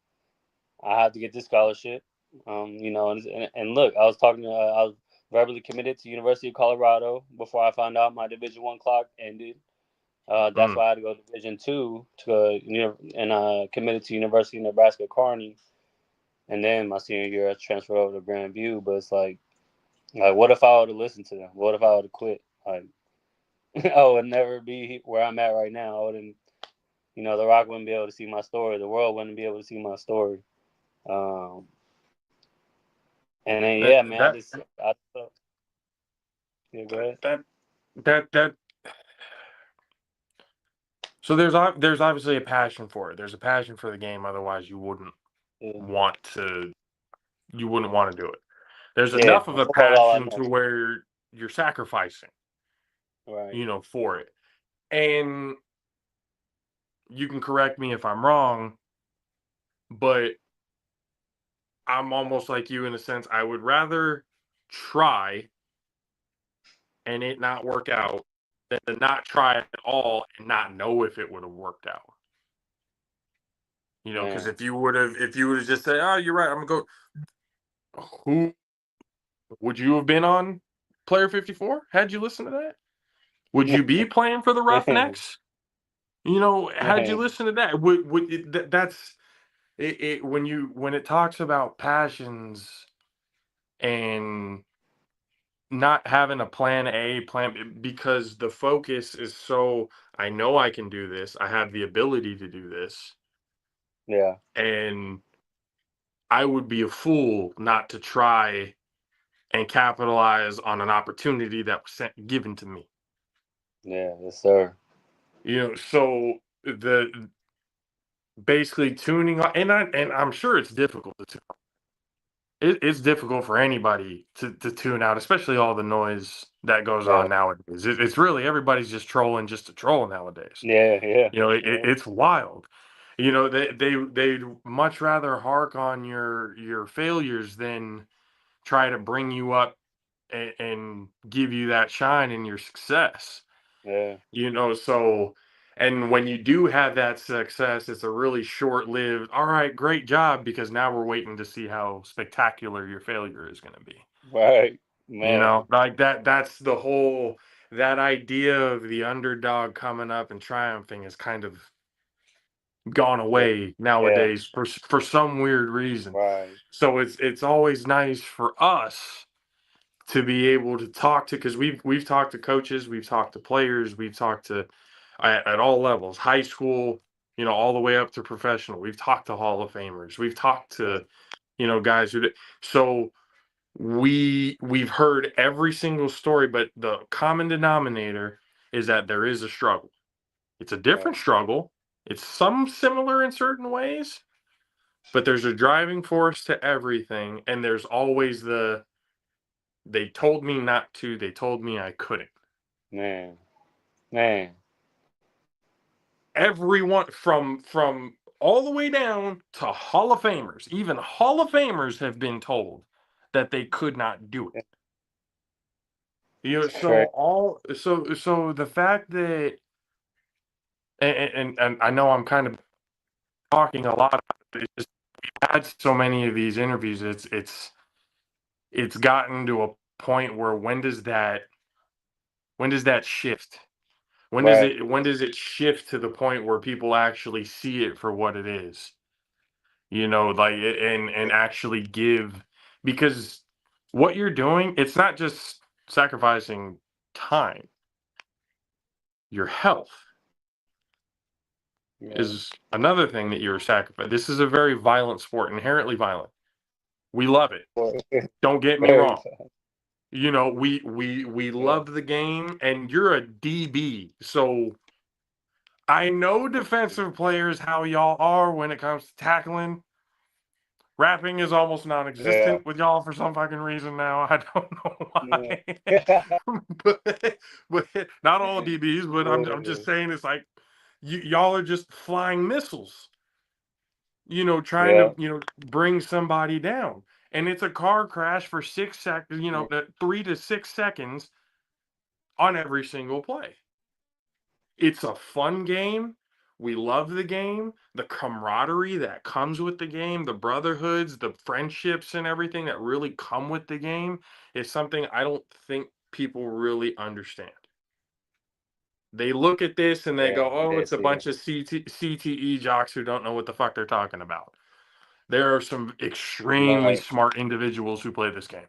S4: I have to get this scholarship. You know, and look, I was talking to, I was verbally committed to University of Colorado before I found out my Division I clock ended. That's why I had to go to Division II and committed to University of Nebraska Kearney. And then my senior year, I transferred over to Grandview. But it's like, what if I would have listened to them? What if I would have quit? Like, I would never be where I'm at right now. I wouldn't, you know, The Rock wouldn't be able to see my story. The world wouldn't be able to see my story. And then, yeah, man, yeah, go ahead.
S2: That so there's obviously a passion for it. There's a passion for the game. Otherwise, you wouldn't want to do it. There's enough of a passion to where you're sacrificing,
S4: right?
S2: You know, for it. And you can correct me if I'm wrong, but I'm almost like you in a sense. I would rather try and it not work out than to not try at all and not know if it would have worked out. You know, because if you would have just said, "Oh, you're right, I'm gonna go," who would you have been on Player 54? Had you listened to that? Would you be playing for the Roughnecks? You know, had you listened to that? That's it when it talks about passions and not having a plan A, plan B, because the focus is so, I know I can do this. I have the ability to do this.
S4: Yeah.
S2: And I would be a fool not to try and capitalize on an opportunity that was given to me.
S4: Yeah, yes, sir.
S2: You know, so the basically tuning on, and I'm sure it's difficult to tune. It's difficult for anybody to tune out, especially all the noise that goes on nowadays. It's really everybody's just trolling just to troll nowadays.
S4: Yeah.
S2: You know, it's wild. You know, they'd much rather hark on your failures than try to bring you up and give you that shine in your success.
S4: Yeah.
S2: You know, so, and when you do have that success, it's a really short-lived, all right, great job, because now we're waiting to see how spectacular your failure is going to be.
S4: Right, man.
S2: You know, like that's the whole, that idea of the underdog coming up and triumphing is kind of gone away nowadays for some weird reason.
S4: Right.
S2: So it's always nice for us to be able to talk to, because we've talked to coaches, we've talked to players, we've talked to at all levels, high school, you know, all the way up to professional. We've talked to Hall of Famers. We've talked to, you know, guys who did. So we've heard every single story, but the common denominator is that there is a struggle. It's a different struggle. It's some similar in certain ways, but there's a driving force to everything, and there's always they told me not to, they told me I couldn't.
S4: Man.
S2: Everyone from all the way down to Hall of Famers, even Hall of Famers have been told that they could not do it. You know, so the fact that, and I know I'm kind of talking a lot. It's just, we've had so many of these interviews. It's gotten to a point where when does that shift? When does it shift to the point where people actually see it for what it is? You know, like, and actually give, because what you're doing, it's not just sacrificing time. Your health is another thing that you're sacrificing. This is a very violent sport, inherently violent. We love it. Don't get me wrong. You know, we love the game, and you're a DB, so I know defensive players how y'all are when it comes to tackling. Rapping is almost non-existent
S4: Yeah.
S2: with y'all for some fucking reason now. I don't know why.
S4: Yeah.
S2: but not all DBs, but I'm just saying it's like y'all are just flying missiles. Trying
S4: Yeah.
S2: to bring somebody down, and it's a car crash for 6 seconds. 3 to 6 seconds on every single play. It's a fun game. We love the game, the camaraderie that comes with the game, the brotherhoods, the friendships, and everything that really come with the game is something I don't think people really understand. They look at this and they
S4: Yeah.
S2: go, oh, it's a
S4: Yeah.
S2: bunch of CTE jocks who don't know what the fuck they're talking about. There are some extremely
S4: Right.
S2: smart individuals who play this game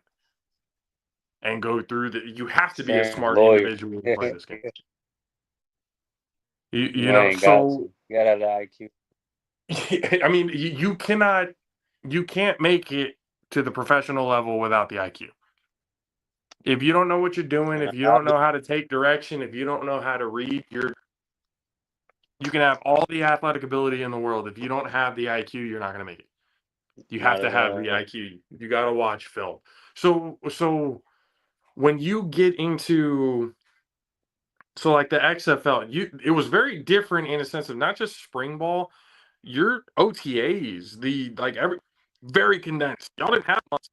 S2: and go through you have to be a
S4: Same
S2: smart
S4: lawyer.
S2: individual to play this game.
S4: You ain't got to.
S2: So
S4: You gotta have the IQ.
S2: I mean, you can't make it to the professional level without the IQ. If you don't know what you're doing,
S4: And
S2: if you don't know how to take direction, if you don't know how to read, you can have all the athletic ability in the world. If you don't have the IQ, you're not going to make it. You have
S4: not
S2: to
S4: at
S2: have the
S4: all.
S2: IQ. You got to watch film. So when you get into like the XFL, it was very different in a sense of not just spring ball. Your OTAs, very condensed. Y'all didn't have much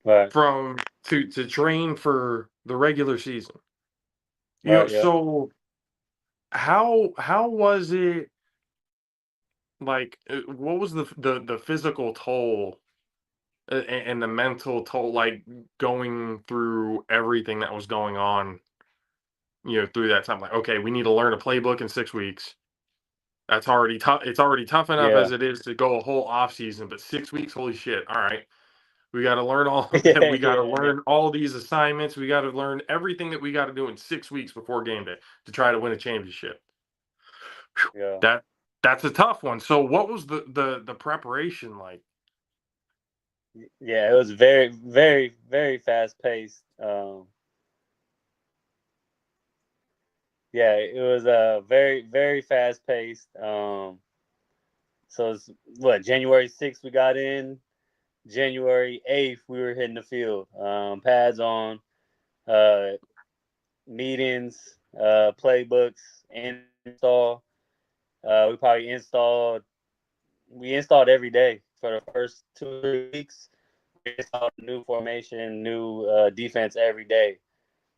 S4: Right.
S2: from to train for the regular season.
S4: Right. Yeah.
S2: So how was it like? What was the physical toll and the mental toll, like going through everything that was going on? Through that time, like, okay, we need to learn a playbook in 6 weeks. That's already tough. It's already tough enough
S4: Yeah.
S2: as it is to go a whole off season, but 6 weeks, holy shit! All right, we got to learn all of that.
S4: Yeah.
S2: We got to
S4: Yeah.
S2: learn all these assignments. We got to learn everything that we got to do in 6 weeks before game day to try to win a championship.
S4: Yeah.
S2: That's a tough one. So, what was the preparation like?
S4: Yeah. It was very, very, very fast paced. Yeah, it was very, very fast paced. So it's what, January 6th we got in. January 8th we were hitting the field. Pads on, uh, meetings, playbooks, install. We installed every day for the first 2 or 3 weeks. We installed a new formation, new defense every day.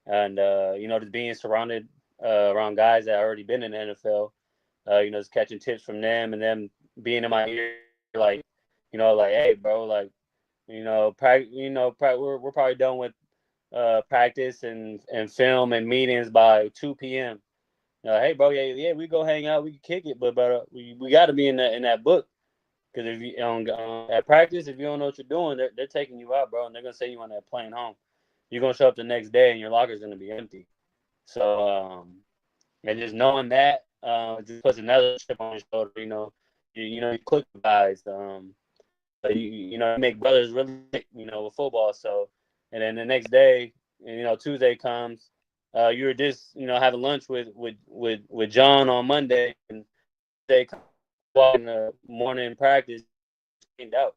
S4: And just being surrounded around guys that already been in the NFL, just catching tips from them and them being in my ear, like, like, hey, bro, like, we're probably done with practice and film and meetings by 2 p.m. Hey, bro, yeah, we go hang out, we can kick it, but we got to be in that book, because if you at practice, if you don't know what you're doing, they're taking you out, bro, and they're gonna send you on that plane home. You're gonna show up the next day and your locker's gonna be empty. So and just knowing that just puts another chip on your shoulder. You click with guys. You make brothers really, with football. So, and then the next day, Tuesday comes. You were just having lunch with John on Monday, and they walk in the morning practice cleaned out.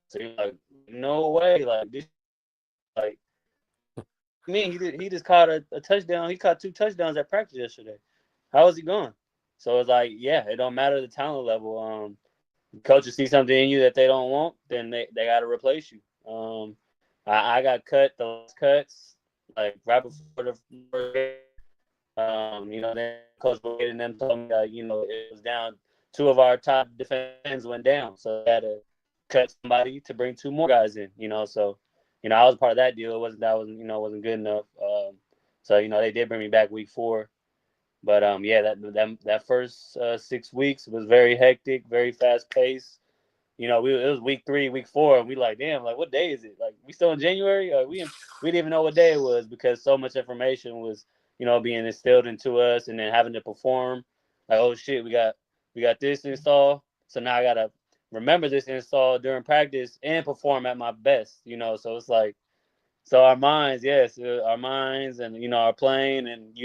S4: So you're like, no way, like this, like. He just caught a touchdown. He caught 2 touchdowns at practice yesterday. How is he going? So it's like, yeah, it don't matter the talent level. Coaches see something in you that they don't want, then they got to replace you. I got cut the last cuts like right before the first game. Then Coach Boyd and them told me that it was down. 2 of our top defense went down, so they had to cut somebody to bring 2 more guys in. So. I was part of that deal. It wasn't wasn't good enough. So they did bring me back week 4, but yeah, that first 6 weeks was very hectic, very fast paced. It was week 3, week 4, and we like, damn, like what day is it? Like we still in January? We didn't even know what day it was, because so much information was being instilled into us, and then having to perform. Like, oh shit, we got this install, so now I gotta remember this install during practice and perform at my best. So it's like, so our minds, yes, our minds, and our playing, and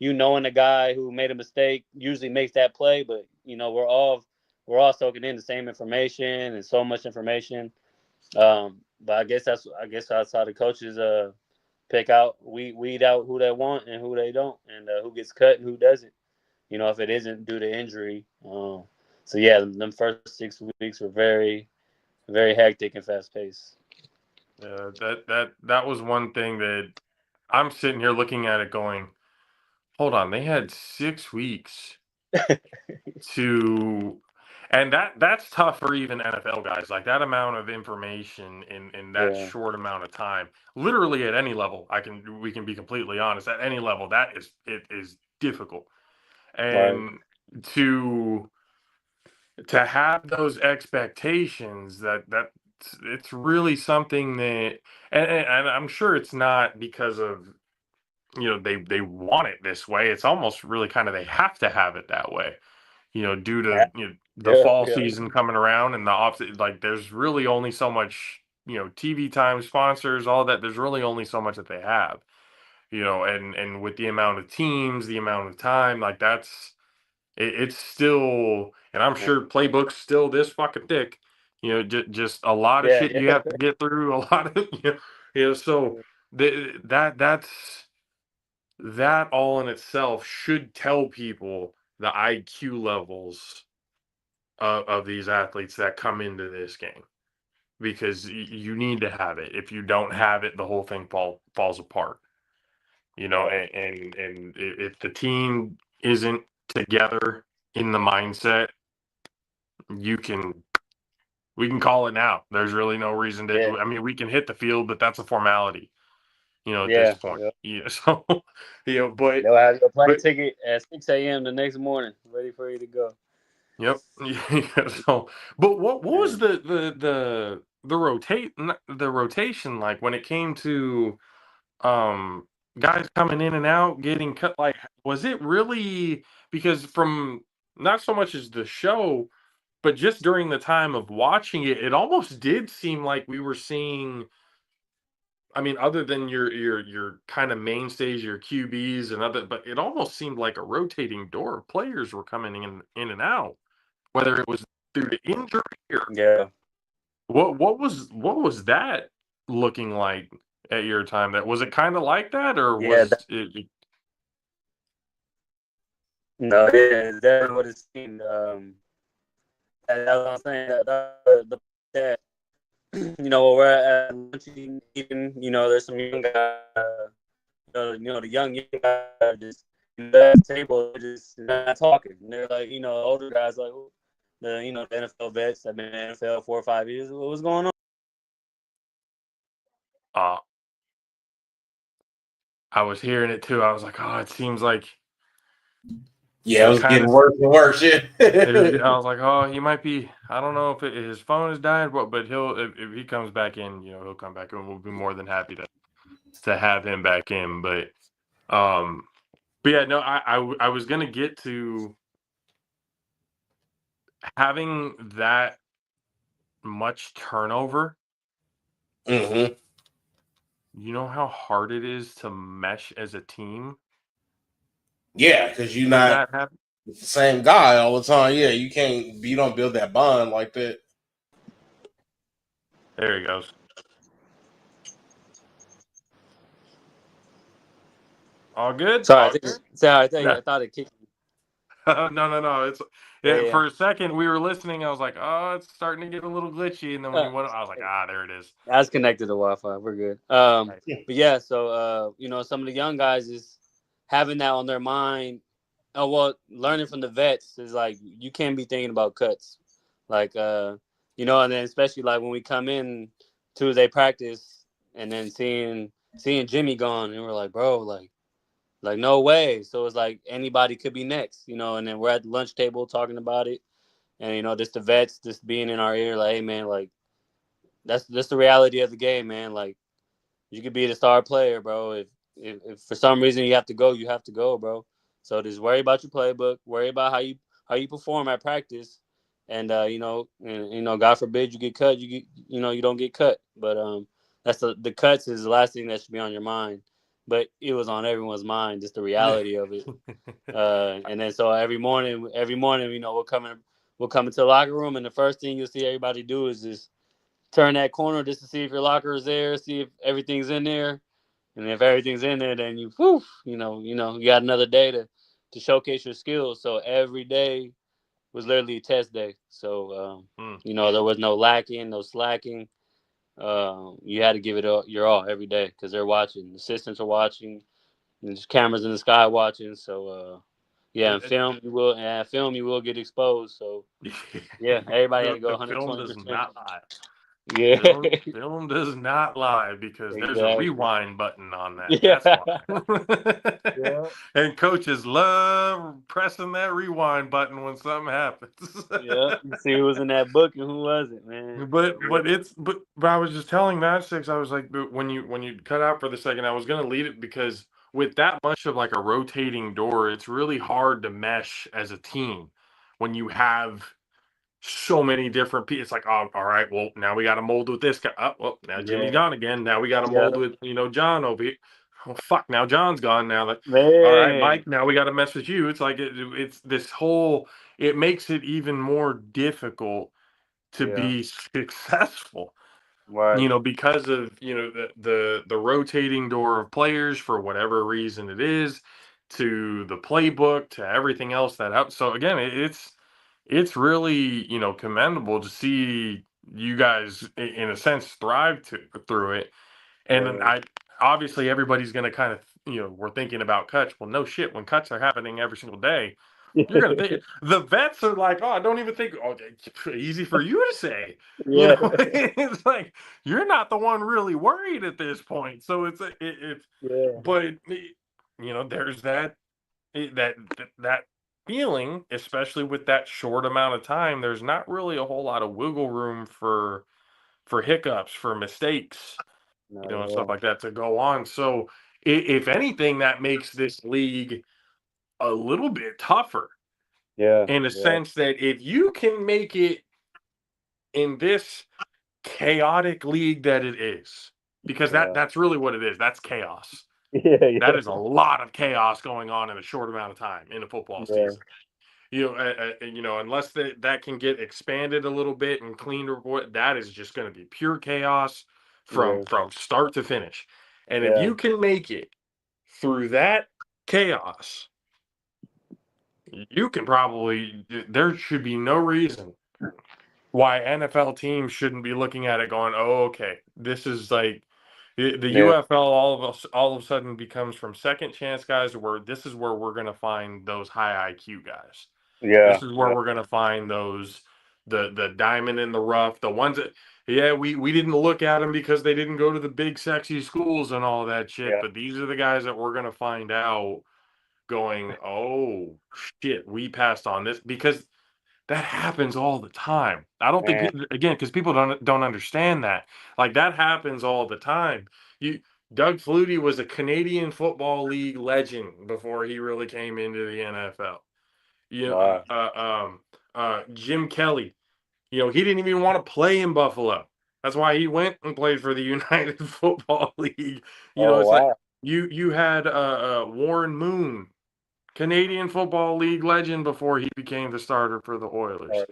S4: knowing the guy who made a mistake usually makes that play, but we're all we're all soaking in the same information and so much information. But I guess that's how the coaches pick out, weed out who they want and who they don't, and who gets cut and who doesn't. If it isn't due to injury. So yeah, them first 6 weeks were very, very hectic and fast paced.
S2: That was one thing that I'm sitting here looking at it going, hold on, they had 6 weeks to, and that's tough for even NFL guys. Like that amount of information in that
S4: Yeah.
S2: short amount of time, literally at any level. We can be completely honest. At any level, it is difficult,
S4: Right.
S2: and to have those expectations that it's really something that, and I'm sure it's not because of they want it this way. It's almost really kind of they have to have it that way, due to the
S4: Yeah.
S2: fall
S4: Yeah.
S2: season coming around and the off. Like there's really only so much TV time, sponsors, all that. There's really only so much that they have, and with the amount of teams, the amount of time, like it's still, and I'm sure playbook's still this fucking thick. Just a lot of
S4: Yeah.
S2: shit you have to get through. A lot of so that's that all in itself should tell people the IQ levels of these athletes that come into this game, because you need to have it. If you don't have it, the whole thing falls apart. And if the team isn't together in the mindset, we can call it now. There's really no reason to.
S4: Yeah.
S2: I mean, we can hit the field, but that's a formality. At this
S4: Yeah.
S2: point.
S4: Yeah.
S2: Yeah. So, but
S4: They'll have your plane
S2: but
S4: ticket at 6 a.m. the next morning, ready for you to go.
S2: yep. Yeah, so, but what was
S4: Yeah.
S2: the rotation like when it came to um guys coming in and out, getting cut? Like, was it really, because from not so much as the show, but just during the time of watching it, it almost did seem like we were seeing. I mean, other than your kind of mainstays, your QBs and other, but it almost seemed like a rotating door of players were coming in and out, whether it was due to injury or
S4: Yeah.
S2: what was that looking like at your time? That was it kind of like that, or
S4: Yeah.
S2: was it?
S4: No, yeah, that's what it seemed. That's what I'm saying. That we're at lunch eating. There's some young guys. The young guys just at the table, just not talking. And they're like, older guys like the NFL vets have been in the NFL 4 or 5 years. What's going on?
S2: Uh, I was hearing it too. I was like, oh, it seems like.
S3: Yeah, it was getting worse and worse. Yeah.
S2: I was like, oh, he might be. I don't know if his phone is dying, but he'll if he comes back in, he'll come back in. We'll be more than happy to have him back in. But yeah, no, I was gonna get to having that much turnover.
S3: Mm-hmm.
S2: You know how hard it is to mesh as a team.
S3: Yeah, because you're
S2: when
S3: not
S2: that happens.
S3: the same guy all the time. Yeah, you don't build that bond like that.
S2: There he goes. All good?
S4: Sorry,
S2: All
S4: I
S2: good?
S4: thought it kicked me.
S2: No. It's
S4: Yeah.
S2: For a second we were listening. I was like, oh, it's starting to get a little glitchy. And then when you went, I was like, there it is.
S4: I was connected to Wi-Fi. We're good.
S2: Right.
S4: But yeah, so some of the young guys is having that on their mind. Oh well, learning from the vets is like you can't be thinking about cuts, like and then especially like when we come in Tuesday practice and then seeing Jimmy gone, and we're like, bro, like no way. So it's like anybody could be next, and then we're at the lunch table talking about it, and just the vets just being in our ear, like, hey man, like that's the reality of the game, man. Like you could be the star player, bro. If for some reason you have to go, bro. So just worry about your playbook, worry about how you perform at practice, and God forbid you get cut, you don't get cut. But that's the cuts is the last thing that should be on your mind. But it was on everyone's
S2: Yeah.
S4: mind, just the reality of it. And then so every morning, we're we'll come into the locker room, and the first thing you'll see everybody do is just turn that corner just to see if your locker is there, see if everything's in there. And if everything's in there, then you got another day to showcase your skills. So every day was literally a test day. So, there was no lacking, no slacking. You had to give it your all every day because they're watching. Assistants are watching. There's cameras in the sky watching. So, and film you will get exposed. So, yeah, everybody had to go 120%.
S2: Film does not lie.
S4: Yeah,
S2: film does not lie because there's a
S4: exactly.
S2: rewind button on that.
S4: Yeah.
S2: That's why.
S4: Yeah.
S2: And coaches love pressing that rewind button when something happens.
S4: Yeah, you see who was in that book and who wasn't, man.
S2: But I was just telling Matt Six, I was like, when you cut out for the second, I was gonna lead it because with that much of like a rotating door, it's really hard to mesh as a team when you have so many different people. It's like, oh, all right, well, now we got to mold with this guy. Oh, well, now Jimmy's gone again. Now we got to mold with, John over here. Oh, fuck, now John's gone. Now that, all right, Mike, now we got to mess with you. It's like, it's this whole, it makes it even more difficult to be successful.
S4: Right.
S2: Because of, the rotating door of players for whatever reason it is, to the playbook, to everything else that out. So again, it's really, commendable to see you guys, in a sense, thrive through it. And then obviously everybody's going to kind of, we're thinking about cuts. Well, no shit. When cuts are happening every single day, you're going to think the vets are like, oh, I don't even think, easy for you to say.
S4: Yeah.
S2: It's like, you're not the one really worried at this point. So it's but there's that feeling, especially with that short amount of time, there's not really a whole lot of wiggle room for hiccups, for mistakes, and stuff like that to go on. So if anything, that makes this league a little bit tougher.
S4: Yeah.
S2: In a sense that if you can make it in this chaotic league that it is, because that's really what it is. That's chaos. That is a lot of chaos going on in a short amount of time in a football season. Unless that can get expanded a little bit and cleaned report, that is just going to be pure chaos from start to finish. And if you can make it through that chaos, you can there should be no reason why NFL teams shouldn't be looking at it going, oh, okay, this is like the UFL all of a sudden becomes from second chance guys to where this is where we're going to find those high IQ guys.
S4: Yeah.
S2: This is where we're going to find those, the diamond in the rough, the ones that, we didn't look at them because they didn't go to the big sexy schools and all that shit. But these are the guys that we're going to find out going, oh shit, we passed on this, because that happens all the time. I don't think, again, because people don't understand that. Like, that happens all the time. Doug Flutie was a Canadian Football League legend before he really came into the NFL. Jim Kelly, he didn't even want to play in Buffalo. That's why he went and played for the United Football League. Like you had Warren Moon, Canadian Football League legend before he became the starter for the Oilers.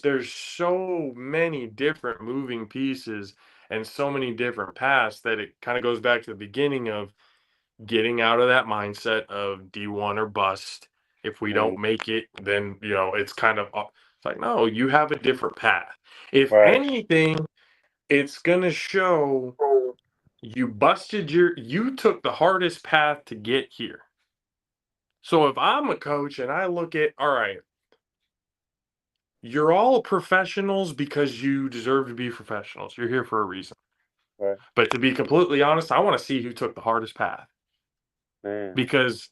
S2: There's so many different moving pieces and so many different paths that it kind of goes back to the beginning of getting out of that mindset of D1 or bust. If we don't make it, then, it's kind of, it's like, no, you have a different path. If anything, it's going to show you took the hardest path to get here. So if I'm a coach and I look at, all right, you're all professionals because you deserve to be professionals. You're here for a reason.
S4: Right.
S2: But to be completely honest, I want to see who took the hardest path. Because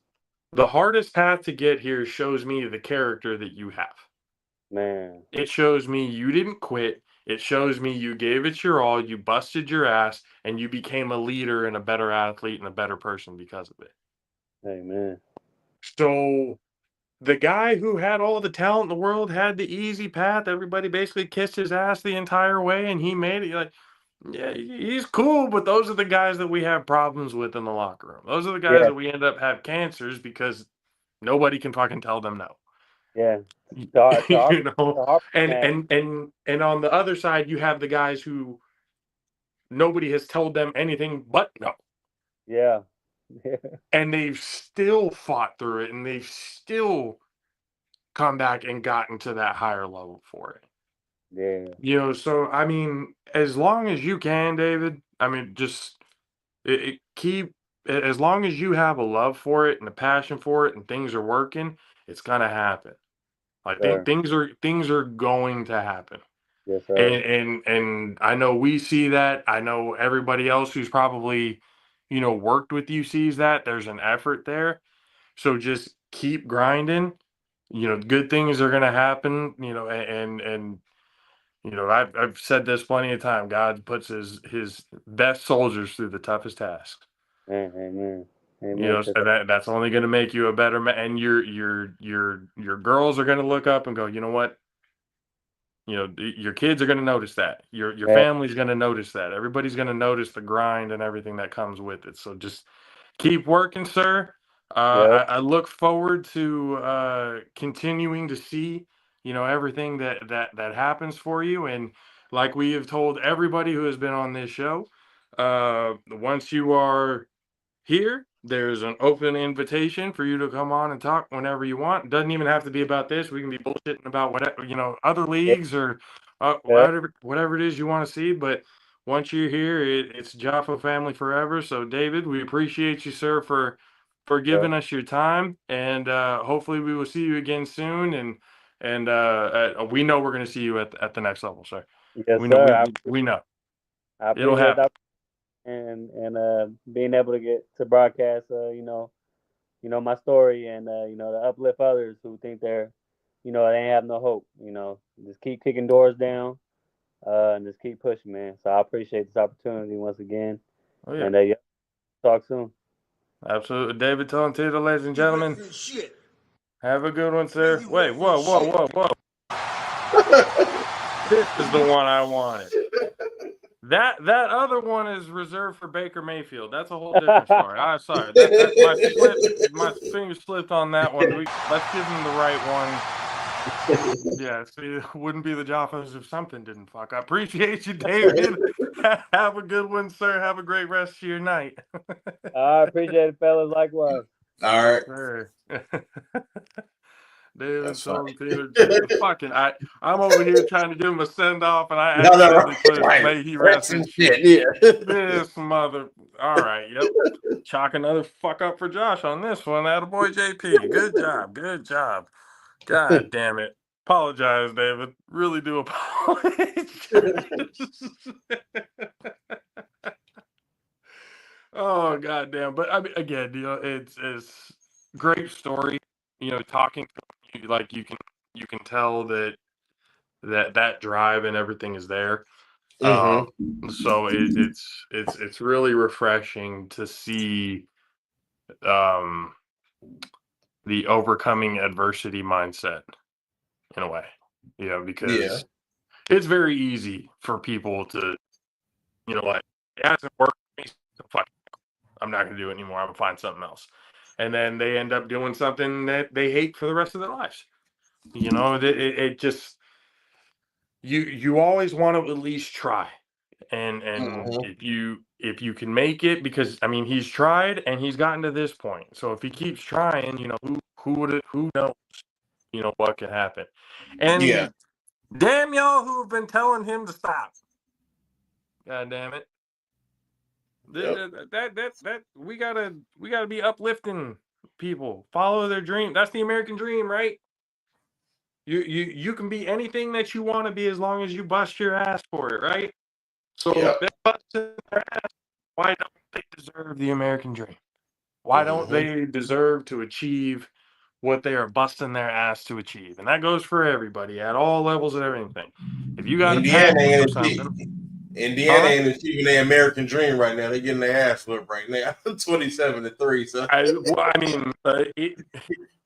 S2: the hardest path to get here shows me the character that you have. It shows me you didn't quit. It shows me you gave it your all, you busted your ass, and you became a leader and a better athlete and a better person because of it.
S4: Amen.
S2: So the guy who had all the talent in the world had the easy path. Everybody basically kissed his ass the entire way, and he made it. You're like, yeah, he's cool, but those are the guys that we have problems with in the locker room. Those are the guys that we end up have cancers because nobody can fucking tell them no.
S4: Yeah.
S2: You
S4: To
S2: know,
S4: our
S2: and
S4: man.
S2: and and and on the other side, you have the guys who nobody has told them anything but no,
S4: Yeah.
S2: and they've still fought through it, and they've still come back and gotten to that higher level for it.
S4: Yeah.
S2: So I mean, as long as you can, David, I mean, just keep as long as you have a love for it and a passion for it, and things are working, it's gonna happen. I think
S4: Sir.
S2: things are going to happen.
S4: Yes,
S2: And
S4: sir.
S2: and I know we see that. I know everybody else who's probably, worked with you sees that. There's an effort there. So just keep grinding. Good things are gonna happen, and I've said this plenty of time. God puts his best soldiers through the toughest tasks.
S4: Amen. Amen to
S2: So
S4: that.
S2: that's only gonna make you a better man. And your girls are gonna look up and go, you know what? Your kids are going to notice that. Your
S4: Yeah.
S2: family's going to notice that. Everybody's going to notice the grind and everything that comes with it. So just keep working, sir.
S4: Yep.
S2: I look forward to continuing to see, everything that happens for you. And like we have told everybody who has been on this show, once you are here, there's an open invitation for you to come on and talk whenever you want. It doesn't even have to be about this. We can be bullshitting about whatever, other
S4: Yeah.
S2: leagues or
S4: Yeah.
S2: whatever it is you want to see. But once you're here, it's Jaffa family forever. So, David, we appreciate you, sir, for
S4: Sir.
S2: giving us your time, and hopefully we will see you again soon. And we know we're going to see you at the next level, sir.
S4: Yes,
S2: We know
S4: sir.
S2: we know
S4: I
S2: it'll
S4: appreciate
S2: happen.
S4: that and being able to get to broadcast my story and to uplift others who think they ain't have no hope. Just keep kicking doors down and just keep pushing, man. So I appreciate this opportunity once again.
S2: Oh yeah.
S4: And yeah, talk soon.
S2: Absolutely. David Tolentino, ladies and gentlemen. Have a good one, sir. Wait, whoa, whoa, whoa, whoa. This is the one I wanted. That other one is reserved for Baker Mayfield. That's a whole different story. I'm sorry. That my finger slipped on that one. Let's give him the right one. Yeah, see, it wouldn't be the Jaffos if something didn't fuck. I appreciate you, David. Have a good one, sir. Have a great rest of your night.
S4: I appreciate it, fellas. Likewise.
S3: All right.
S2: Sir. David
S3: That's fine.
S2: Tolentino, I'm over here trying to give him a send off, and I
S3: No,
S2: accidentally put
S3: right.
S2: "May he
S3: That's
S2: rest in
S3: some
S2: shit."
S3: shit. Yeah.
S2: This mother. All right, yep. Chalk another fuck up for Josh on this one. Attaboy JP. Good job. Good job. God damn it. Apologize, David. Really do apologize. Oh goddamn! But I mean, again, it's great story. Talking to you, like you can tell that drive and everything is there.
S3: Mm-hmm.
S2: So it's really refreshing to see um the overcoming adversity mindset in a way.
S3: Yeah.
S2: Because it's very easy for people to, like, it hasn't worked for me, so fuck it. I'm not gonna do it anymore. I'm gonna find something else. And then they end up doing something that they hate for the rest of their lives. It just you always want to at least try. And
S3: Mm-hmm.
S2: if you can make it, because I mean he's tried and he's gotten to this point. So if he keeps trying, who knows, what can happen.
S3: Yeah.
S2: And damn y'all who have been telling him to stop. God damn it.
S3: Yep.
S2: That we gotta be uplifting people. Follow their dream. That's the American dream, right? You can be anything that you want to be as long as you bust your ass for it, right? So if
S3: Yep.
S2: they're busting their ass, why don't they deserve the American dream? Why don't
S3: Mm-hmm.
S2: they deserve to achieve what they are busting their ass to achieve? And that goes for everybody at all levels of everything. If you got a
S3: Indiana
S2: passion for
S3: ain't
S2: something,
S3: Indiana
S2: huh?
S3: ain't achieving their American dream right now. They're getting their ass whipped right now. 27-3. So
S2: I mean, you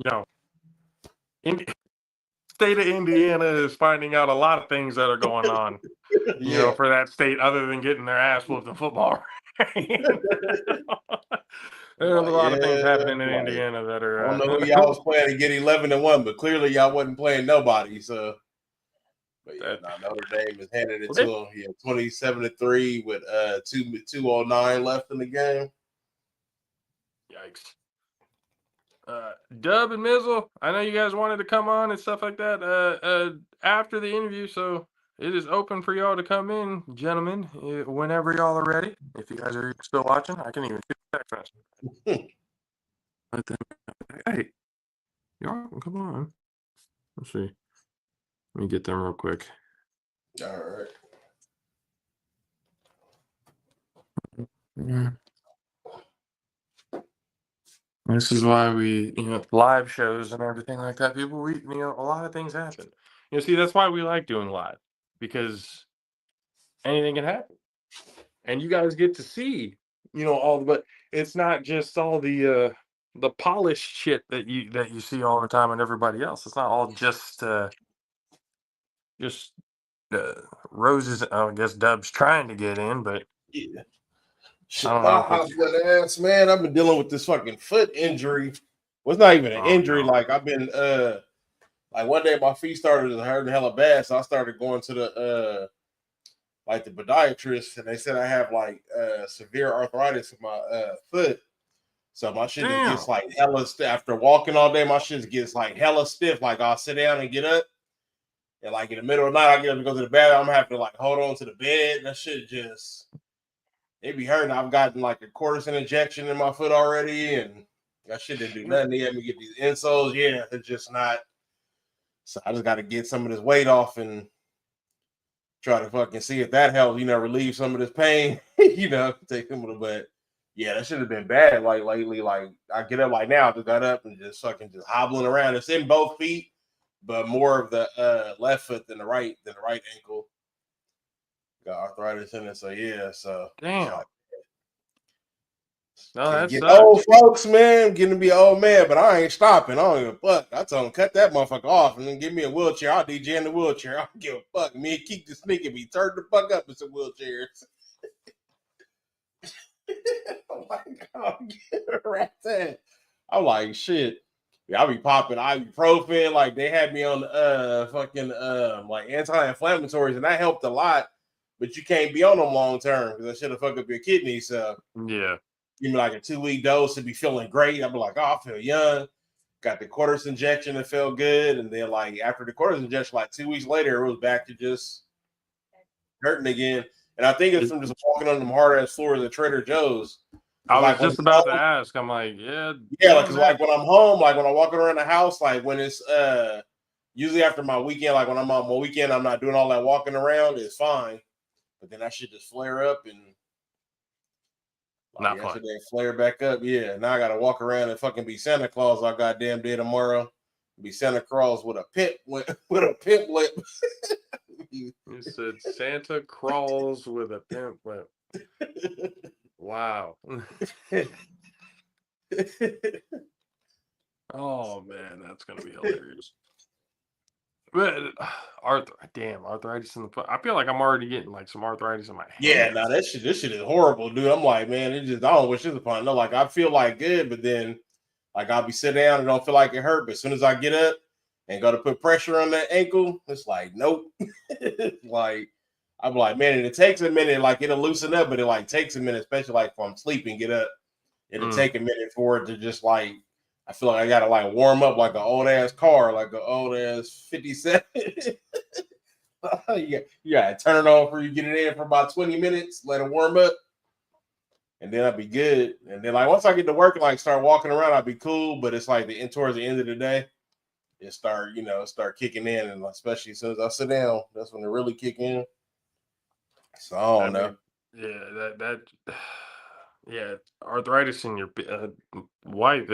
S2: know, state of Indiana is finding out a lot of things that are going on,
S3: yeah.
S2: for that state other than getting their ass whooped in football. Right? There's a lot of things happening in
S3: like,
S2: Indiana that
S3: I
S2: are.
S3: don't know who y'all was playing to get 11-1, but clearly y'all wasn't playing nobody. So, but yeah, Notre Dame is handing it to them. Yeah, 27-3 with 2:09 left in the game.
S2: Yikes. Dub and Mizzle, I know you guys wanted to come on and stuff like that after the interview, so it is open for y'all to come in, gentlemen, whenever y'all are ready. If you guys are still watching, I can even shoot a text message. But then, hey, y'all come on. Let's see. Let me get them real quick.
S3: All right.
S2: Yeah. This is why we, live shows and everything like that. People, a lot of things happen. See, that's why we like doing live, because anything can happen, and you guys get to see, but it's not just all the polished shit that you see all the time and everybody else. It's not all just roses. I guess Dub's trying to get in, but
S3: yeah.
S2: I don't know.
S3: Hot ass, man. I've been dealing with this fucking foot injury. Well, it's not even an injury.
S2: No.
S3: Like, I've been like one day my feet started hurting hella bad, so I started going to the like the podiatrist, and they said I have like severe arthritis in my foot. So my shit just gets like hella stiff. After walking all day, my shit gets like hella stiff. Like, I'll sit down and get up, and like in the middle of the night, I get up and go to the bathroom. I'm gonna have to like hold on to the bed. That shit just, it be hurting. I've gotten like a cortisone injection in my foot already, and that shit didn't do nothing. They had me get these insoles. Yeah, it's just not. So I just got to get some of this weight off and try to fucking see if that helps, relieve some of this pain, take some of the, but yeah, that should have been bad. Like lately, like I get up like now, I just got up and just fucking just hobbling around. It's in both feet, but more of the left foot than the right ankle. Got arthritis in it, so yeah, so
S2: Damn.
S3: Like,
S2: no, that's
S3: get old folks, man. Getting to be an old man, but I ain't stopping. I don't give a fuck. I told him cut that motherfucker off and then give me a wheelchair. I'll DJ in the wheelchair. I don't give a fuck. Me and Keek the Sneak be turned the fuck up in some wheelchairs. Oh my god, right there. I'm like, shit. Yeah, I be popping ibuprofen. Like, they had me on fucking like anti-inflammatories, and that helped a lot. But you can't be on them long term because that should have fucked up your kidney. So
S2: yeah.
S3: Give me like a 2-week dose to be feeling great. I'll be like, oh, I feel young. Got the cortisone injection that felt good. And then like after the cortisone injection, like 2 weeks later, it was back to just hurting again. And I think it's from just walking on them hard ass floors at Trader Joe's.
S2: I was
S3: like
S2: just about to ask. I'm like, yeah.
S3: Yeah, because like when I'm home, like when I'm walking around the house, like when it's usually after my weekend, like when I'm on my weekend, I'm not doing all that walking around, it's fine. But then that shit just flare up and
S2: not
S3: fun. They flare back up. Yeah. Now I gotta walk around and fucking be Santa Claus all goddamn day tomorrow. Be Santa Claus with a pimp with a pimp lip.
S2: You said Santa crawls with a pimp lip. Wow. Oh man, that's gonna be hilarious. But arthritis in the foot. I feel like I'm already getting like some arthritis in my hands.
S3: Yeah, no, this shit is horrible, dude. I'm like, man, I don't wish this upon. No, like I feel like good, but then like I'll be sitting down and don't feel like it hurt. But as soon as I get up and go to put pressure on that ankle, it's like, nope. Like I'm like, man, and it takes a minute, like it'll loosen up, but it like takes a minute, especially like if I'm sleeping, get up. It'll take a minute for it to just like, I feel like I gotta like warm up like an old ass car, like an old ass 57. You gotta turn it on before you get it in for about 20 minutes, let it warm up, and then I'll be good. And then like once I get to work and like start walking around, I'll be cool. But it's like towards the end of the day, it start kicking in, and especially as soon as I sit down, that's when it really kick in. So I don't know.
S2: Yeah, yeah, arthritis in your wife.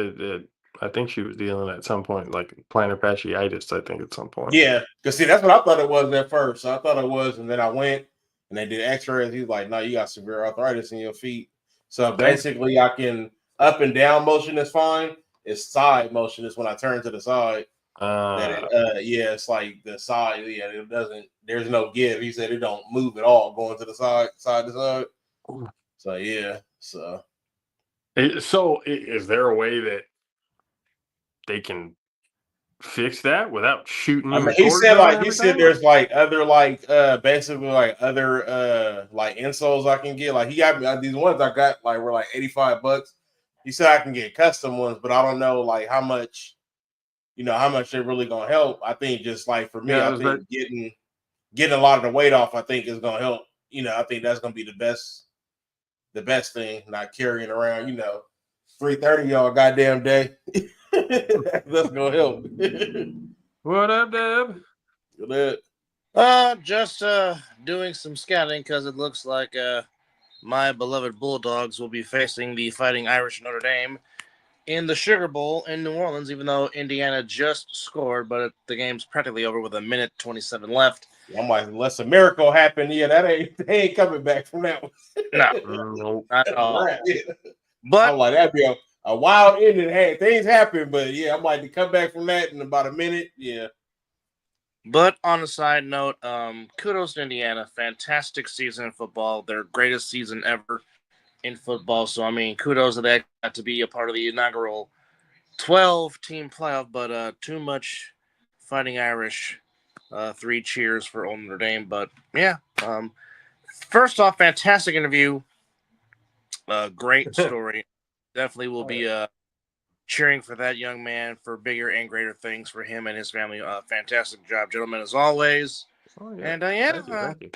S2: I think she was dealing at some point, like plantar fasciitis. I think at some point.
S3: Yeah, because see, that's what I thought it was at first. So I thought it was, and then I went and they did X-rays. He's like, "No, you got severe arthritis in your feet." So basically, I can up and down motion is fine. It's side motion is when I turn to the side. It's like the side. Yeah, it doesn't. There's no give. He said it don't move at all going to the side to side. So yeah, so
S2: So, is there a way that they can fix that without shooting
S3: I
S2: new
S3: mean, he said
S2: recorders and
S3: he said
S2: everything?
S3: there's like other basically like other like insoles I can get. Like he got me these ones I got like were like $85. He said I can get custom ones, but I don't know like how much how much they're really gonna help. I think just like for me,
S2: Yeah,
S3: I think getting a lot of the weight off, I think is gonna help. I think that's gonna be the best thing, not carrying around, 330 y'all goddamn day. That's gonna help.
S2: What up, Deb?
S3: Good.
S5: Just doing some scouting because it looks like my beloved Bulldogs will be facing the Fighting Irish Notre Dame in the Sugar Bowl in New Orleans, even though Indiana just scored, but the game's practically over with 1:27 left.
S3: I'm like, unless a miracle happened, they ain't coming back from that one.
S5: No,
S2: Nope.
S5: not at all.
S3: Right.
S5: But
S3: I'm like, that'd be a wild ending. Hey, things happen, but yeah, I'm like to come back from that in about a minute. Yeah.
S5: But on a side note, kudos to Indiana. Fantastic season in football. Their greatest season ever in football. So, I mean, kudos to that. Got to be a part of the inaugural 12-team playoff, but too much Fighting Irish. 3 cheers for Old Notre Dame. But, yeah. First off, fantastic interview. Great story. Definitely will be cheering for that young man for bigger and greater things for him and his family. Fantastic job, gentlemen, as always.
S2: Oh, yeah.
S5: And
S2: Thank you.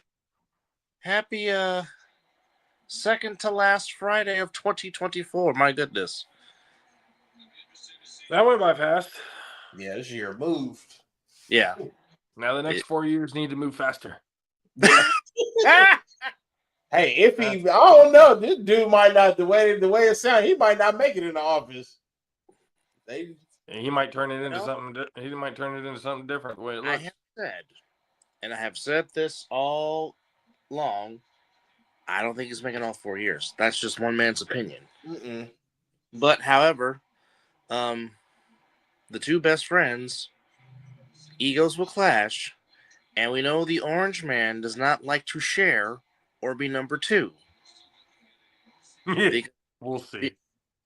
S5: happy second to last Friday of 2024. My goodness.
S2: That went by fast.
S3: Yeah, this year moved.
S5: Yeah.
S2: Now the next 4 years need to move faster.
S3: Hey, if I don't know, this dude might not the way it sounds, he might not make it in the office.
S2: He might turn it into something. He might turn it into something different. The way it looks.
S5: I have said this all long. I don't think he's making all 4 years. That's just one man's opinion.
S3: Mm-mm.
S5: But however, the two best friends, egos will clash, and we know the Orange Man does not like to share or be number 2.
S2: We'll see.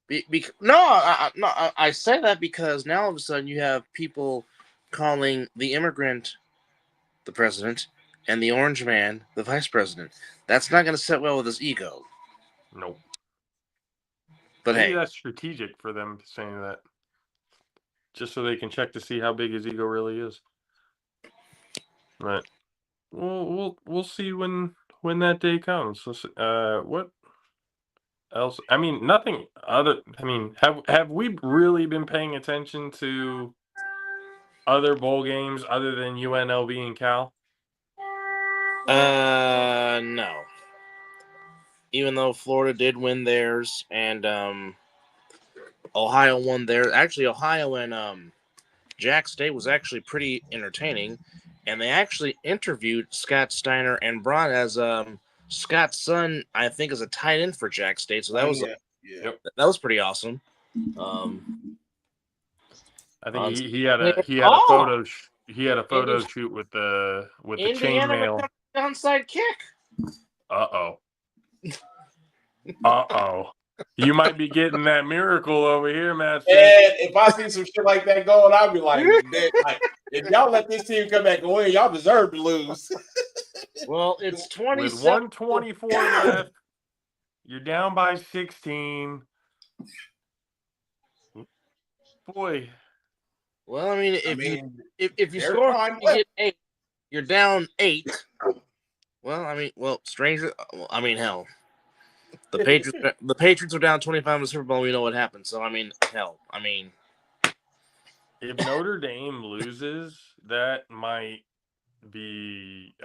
S5: I say that because now all of a sudden you have people calling the immigrant the president and the Orange Man the vice president. That's not going to sit well with his ego.
S2: Nope.
S5: But
S2: maybe
S5: hey,
S2: that's strategic for them saying that, just so they can check to see how big his ego really is. Right. We'll see when that day comes. What else? I mean, nothing other. I mean, have we really been paying attention to other bowl games other than UNLV and Cal?
S5: no. Even though Florida did win theirs and Ohio won theirs. Actually, Ohio and Jack State was actually pretty entertaining, and they actually interviewed Scott Steiner and Braun as Scott's son, I think, is a tight end for Jack State. So that that was pretty awesome.
S2: I think he had a photo shoot with the chainmail.
S5: Downside kick.
S2: Uh oh. You might be getting that miracle over here, Matt.
S3: And if I see some shit like that going, I'll be like, if y'all let this team come back and win, y'all deserve to lose.
S5: Well, it's 20
S2: with 124 left. You're down by 16. Boy.
S5: Well, I mean, if you score, you get 8. You're down 8. Well, stranger. I mean, hell. The Patriots are down 25 in the Super Bowl. We know what happened. So, I mean, hell. I mean,
S2: if Notre Dame loses, that might be.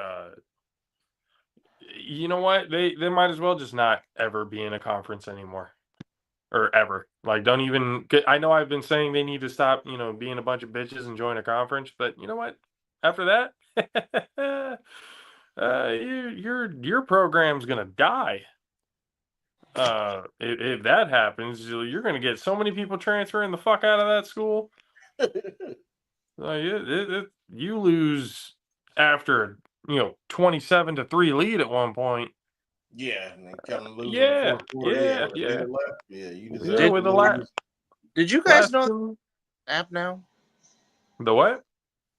S2: You know what? They might as well just not ever be in a conference anymore, or ever. Like, don't even. I know I've been saying they need to stop, being a bunch of bitches and join a conference. But you know what? After that, your program's gonna die. If that happens, you're going to get so many people transferring the fuck out of that school. You lose after 27-3 lead at one point.
S3: Yeah, and they kind of losing the
S2: Yeah,
S3: fourth quarter.
S2: yeah,
S3: With a
S2: yeah.
S3: minute left. Yeah, you
S2: Yeah,
S3: deserve
S2: with
S3: to
S2: the
S3: lose.
S5: Did you guys
S2: last
S5: know
S2: two.
S5: the app now?
S2: The what?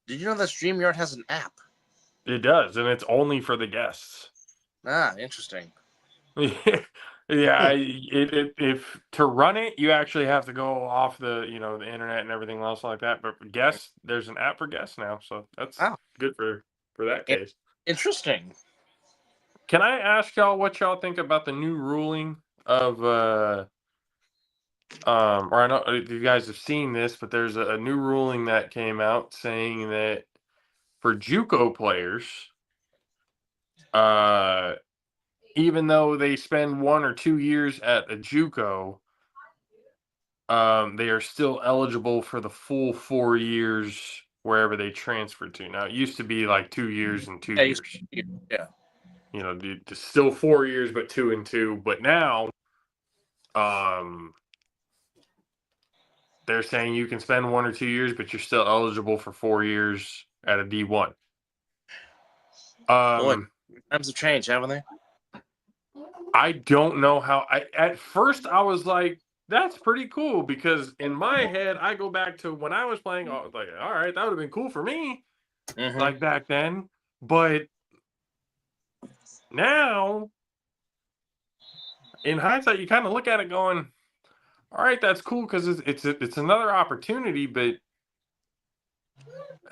S5: Did you know that StreamYard has an app?
S2: It does, and it's only for the guests.
S5: Ah, interesting.
S2: Yeah, if to run it, you actually have to go off the the internet and everything else like that. But for guests, there's an app for guests now, so that's
S5: Wow,
S2: good for that
S5: In-
S2: case.
S5: interesting.
S2: Can I ask y'all what y'all think about the new ruling of or I know if you guys have seen this, but there's a new ruling that came out saying that for JUCO players, even though they spend 1 or 2 years at a JUCO, they are still eligible for the full 4 years wherever they transfer to. Now, it used to be like 2 years and 2
S5: Yeah,
S2: years.
S5: yeah.
S2: It's still 4 years, but 2 and 2. But now, they're saying you can spend 1 or 2 years, but you're still eligible for 4 years at a D1.
S5: Boy, times have changed, haven't they?
S2: I don't know how. At first I was like, that's pretty cool because in my head I go back to when I was playing. I was like, all right, that would have been cool for me,
S5: Mm-hmm.
S2: like back then. But now, in hindsight, you kind of look at it going, all right, that's cool because it's another opportunity. But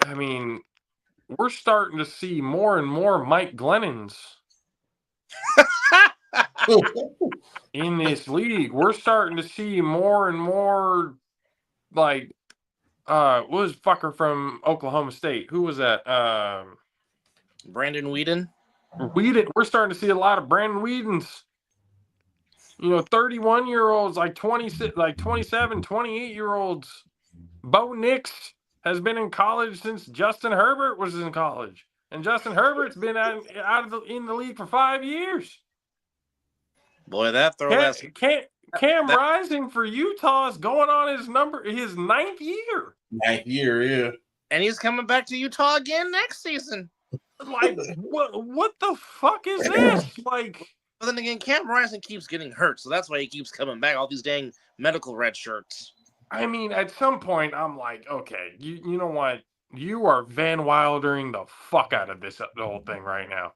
S2: I mean, we're starting to see more and more Mike Glennons in this league. We're starting to see more and more like what was fucker from Oklahoma State? Who was that?
S5: Brandon Whedon.
S2: We're starting to see a lot of Brandon Whedons. 31-year-olds, like 26, like 27, 28-year-olds. Bo Nix has been in college since Justin Herbert was in college. And Justin Herbert's been in the league for 5 years.
S5: Boy, that throw
S2: Cam Rising for Utah is going on his 9th year.
S3: 9th year, yeah.
S5: And he's coming back to Utah again next season.
S2: Like, what the fuck is this? Like,
S5: but then again, Cam Rising keeps getting hurt, so that's why he keeps coming back. All these dang medical red shirts.
S2: I mean, at some point, I'm like, okay, you know what? You are Van Wildering the fuck out of the whole thing right now.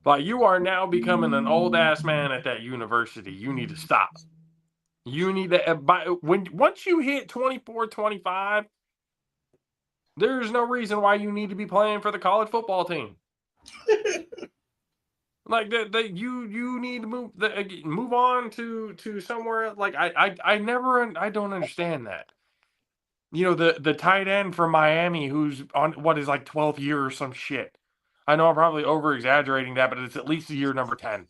S2: Like, you are now becoming an old ass man at that university. You need to stop. You need to once you hit 24, 25, there's no reason why you need to be playing for the college football team. Like you need to move on to somewhere. Like I don't understand that. The tight end from Miami who's on what is like 12th year or some shit. I know I'm probably over exaggerating that, but it's at least year number 10.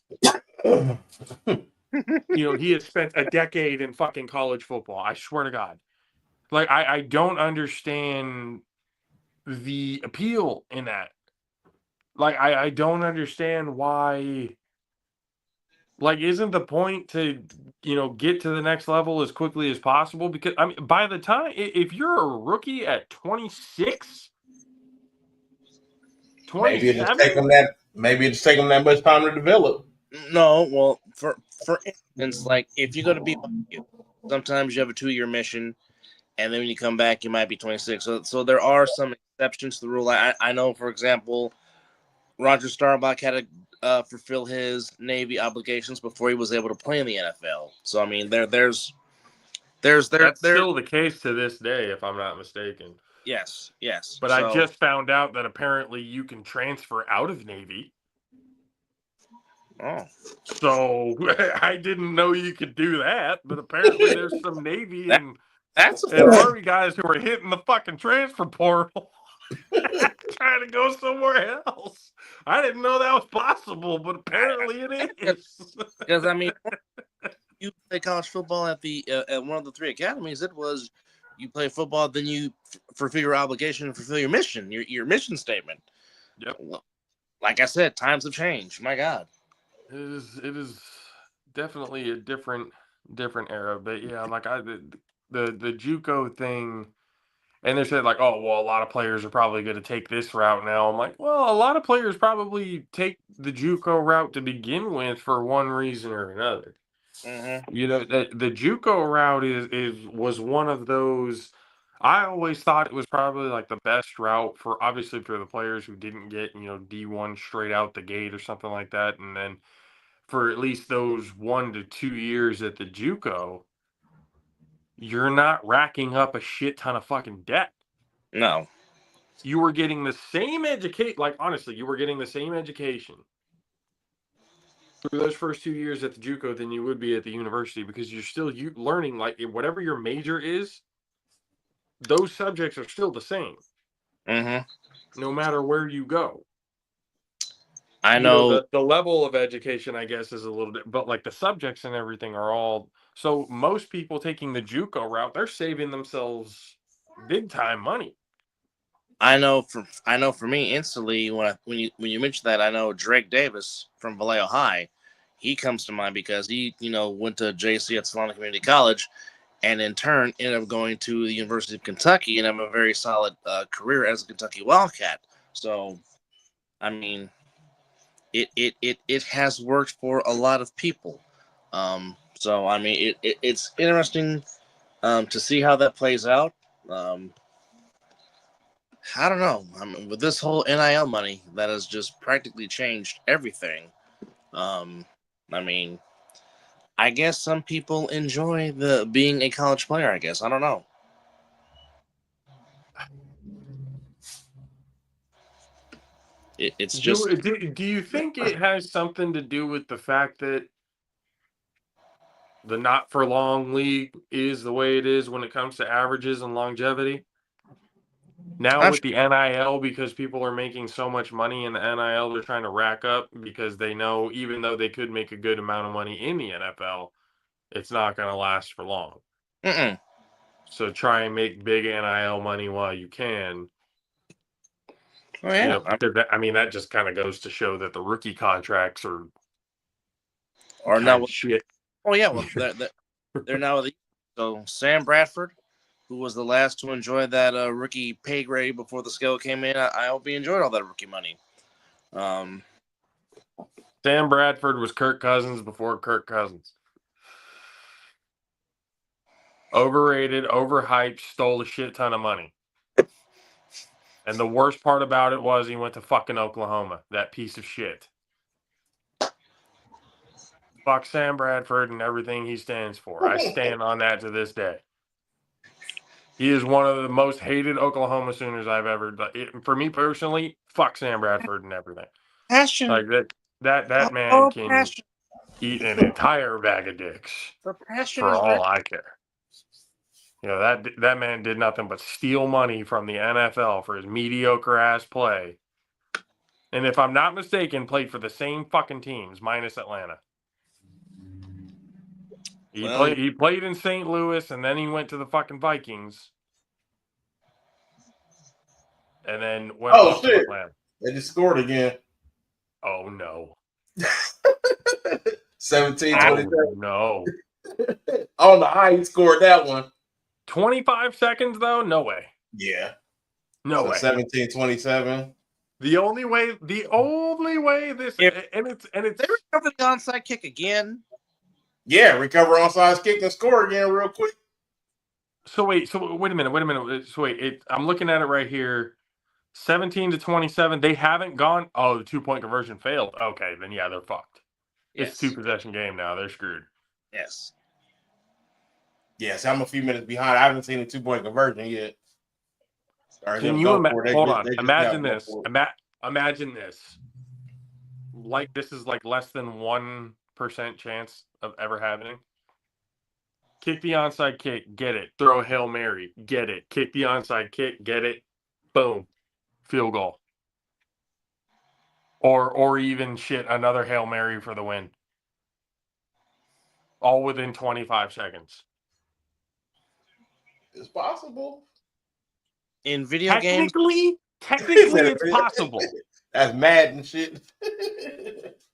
S2: He has spent a decade in fucking college football. I swear to God. Like I don't understand the appeal in that. Like I don't understand why. Like, isn't the point to get to the next level as quickly as possible? Because I mean, by the time if you're a rookie at 26,
S3: Maybe it just
S2: 27,
S3: take them that much time to develop.
S5: No, well, for instance, like if you go to BYU, sometimes you have a 2-year mission, and then when you come back, you might be 26. So there are some exceptions to the rule. I know, for example, Roger Staubach had to fulfill his Navy obligations before he was able to play in the NFL. So I mean, there's
S2: still the case to this day, if I'm not mistaken.
S5: Yes.
S2: But I just found out that apparently you can transfer out of Navy.
S5: Oh.
S2: So I didn't know you could do that, but apparently there's some Navy and Army guys who are hitting the fucking transfer portal trying to go somewhere else. I didn't know that was possible, but apparently it is.
S5: Because I mean, you play college football at one of the 3 academies. It was you play football, then you fulfill your obligation and fulfill your mission, your mission statement.
S2: Yep.
S5: Like I said, times have changed. My God.
S2: It is definitely a different era, but yeah, like the JUCO thing, And they said like, oh, well, a lot of players are probably going to take this route now. I'm like, well, a lot of players probably take the JUCO route to begin with for one reason or another.
S5: Mm-hmm.
S2: You know, the JUCO route was one of those. I always thought it was probably like the best route for obviously for the players who didn't get, D1 straight out the gate or something like that. And then for at least those 1 to 2 years at the JUCO, you're not racking up a shit ton of fucking debt.
S5: No.
S2: You were getting the same education, like honestly, you were getting the same education through those first 2 years at the JUCO than you would be at the university because you're still learning like whatever your major is, those subjects are still the same.
S5: Mm-hmm.
S2: No matter where you go.
S5: I know.
S2: The level of education, I guess, is a little bit, but like the subjects and everything are all. So most people taking the JUCO route, they're saving themselves big time money.
S5: I know for me instantly when you mentioned that, I know Drake Davis from Vallejo High. He comes to mind because he went to JC at Solana Community College, and in turn ended up going to the University of Kentucky and have a very solid career as a Kentucky Wildcat. So, I mean, it has worked for a lot of people. So I mean, it's interesting to see how that plays out. I don't know. I mean, with this whole NIL money that has just practically changed everything. I mean, I guess some people enjoy the being a college player. I guess I don't know. It's just.
S2: Do you think it has something to do with the fact that the not for long league is the way it is when it comes to averages and longevity? Now with the NIL, because people are making so much money in the NIL, they're trying to rack up because they know even though they could make a good amount of money in the NFL, it's not going to last for long.
S5: Mm-mm.
S2: So try and make big NIL money while you can.
S5: Oh yeah.
S2: I mean, that just kind of goes to show that the rookie contracts are
S5: Or
S2: kind
S5: now.
S2: of shit.
S5: Oh yeah. Well, they're now with so Sam Bradford, who was the last to enjoy that rookie pay grade before the scale came in. I hope he enjoyed all that rookie money.
S2: Sam Bradford was Kirk Cousins before Kirk Cousins. Overrated, overhyped, stole a shit ton of money. And the worst part about it was he went to fucking Oklahoma. That piece of shit. Fuck Sam Bradford and everything he stands for. I stand on that to this day. He is one of the most hated Oklahoma Sooners I've ever done. For me personally, fuck Sam Bradford and everything.
S5: Passion.
S2: Like that man can eat an entire bag of dicks for all I care. That man did nothing but steal money from the NFL for his mediocre ass play. And if I'm not mistaken, played for the same fucking teams minus Atlanta. He played in St. Louis and then he went to the fucking Vikings. And then went off to Atlanta.
S3: They just scored again.
S2: Oh no.
S3: 17-27.
S2: Oh no.
S3: On the high, he scored that one.
S2: 25 seconds though? No way.
S3: Yeah.
S2: No way.
S3: 17-27.
S2: The only way this and it's
S5: they recover the onside kick again.
S3: Yeah, recover onside kick and score again real quick.
S2: So wait a minute. So wait, I'm looking at it right here. 17-27. They haven't gone. Oh, the 2-point conversion failed. Okay, then yeah, they're fucked.
S5: Yes.
S2: It's 2-possession game now. They're screwed.
S5: Yes.
S3: Yes, I'm a few minutes behind. I haven't seen a 2-point conversion yet.
S2: Can you hold on? Imagine this. Imagine this. Like this is like less than 1% chance of ever happening. Kick the onside kick, get it. Throw a Hail Mary, get it. Kick the onside kick, get it. Boom. Field goal. Or even shit, another Hail Mary for the win. All within 25 seconds.
S3: It's possible.
S5: In video games?
S2: Technically, it's possible.
S3: That's mad and shit.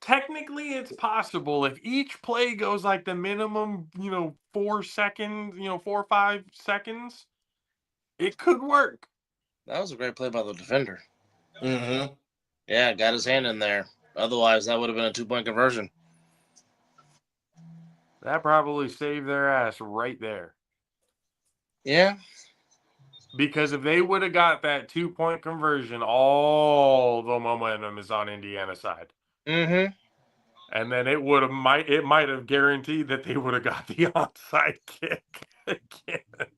S2: Technically, it's possible if each play goes like the minimum, 4 seconds, 4 or 5 seconds. It could work.
S5: That was a great play by the defender.
S3: Mm-hmm.
S5: Yeah, got his hand in there. Otherwise, that would have been a 2-point conversion.
S2: That probably saved their ass right there.
S5: Yeah.
S2: Because if they would have got that 2-point conversion, all the momentum is on Indiana's side.
S5: Mm-hmm.
S2: And then it might have guaranteed that they would have got the onside kick again.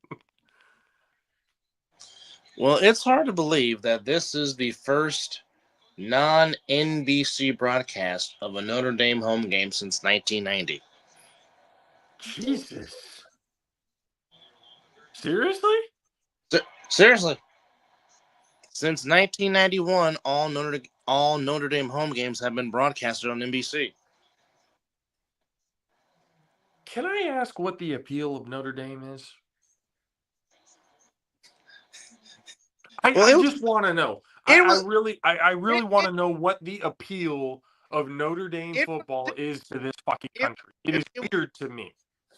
S5: Well, it's hard to believe that this is the first non-NBC broadcast of a Notre Dame home game since 1990.
S2: Jesus. Seriously?
S5: Seriously. Since 1991, all Notre Dame home games have been broadcasted on NBC.
S2: Can I ask what the appeal of Notre Dame is? I just want to know. I really want to know what the appeal of Notre Dame football is to this fucking country. It is weird to me.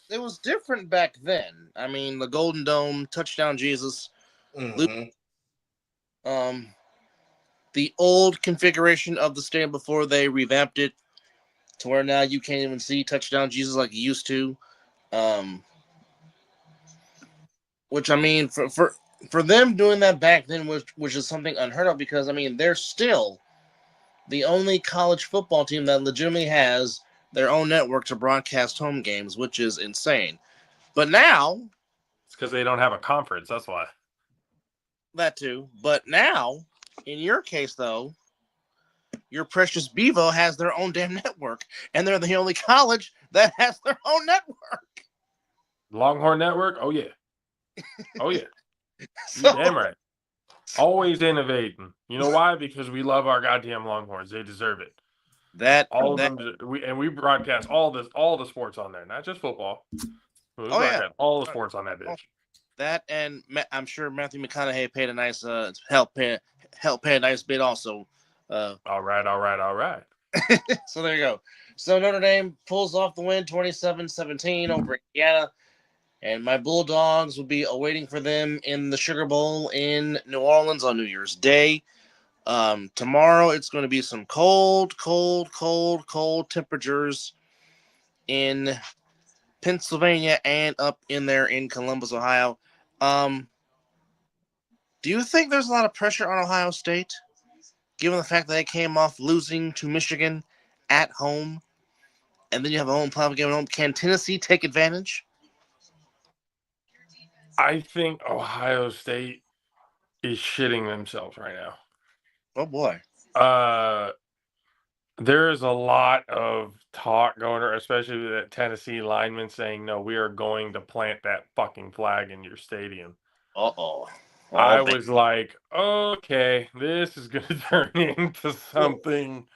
S5: It was different back then. I mean, the Golden Dome, touchdown Jesus,
S3: Mm-hmm.
S5: The old configuration of the stadium before they revamped it to where now you can't even see touchdown Jesus like you used to. Which I mean, for them doing that back then, which is something unheard of, because I mean they're still the only college football team that legitimately has their own network to broadcast home games, which is insane. But now
S2: it's because they don't have a conference. That's why.
S5: That too. But now, in your case though, your precious Bevo has their own damn network, and they're the only college that has their own network.
S2: Longhorn Network? Oh, yeah. Oh, yeah.
S5: So,
S2: You're damn right. Always innovating. You know why? Because we love our goddamn Longhorns. They deserve it. We broadcast all the sports on there, not just football. We broadcast all the sports on that bitch.
S5: That, and I'm sure Matthew McConaughey paid a nice help pay a nice bid also.
S2: All right.
S5: So there you go. So Notre Dame pulls off the win 27-17 over Indiana. And my Bulldogs will be awaiting for them in the Sugar Bowl in New Orleans on New Year's Day. Tomorrow it's going to be some cold temperatures in Pennsylvania and up in there in Columbus, Ohio. Do you think there's a lot of pressure on Ohio State, given the fact that they came off losing to Michigan at home, and then you have a home playoff game at home? Can Tennessee take advantage?
S2: I think Ohio State is shitting themselves right now.
S5: Oh, boy.
S2: There is a lot of talk going on, especially with that Tennessee lineman saying, no, we are going to plant that fucking flag in your stadium.
S5: Uh-oh.
S2: I was like, okay, this is going to turn into something.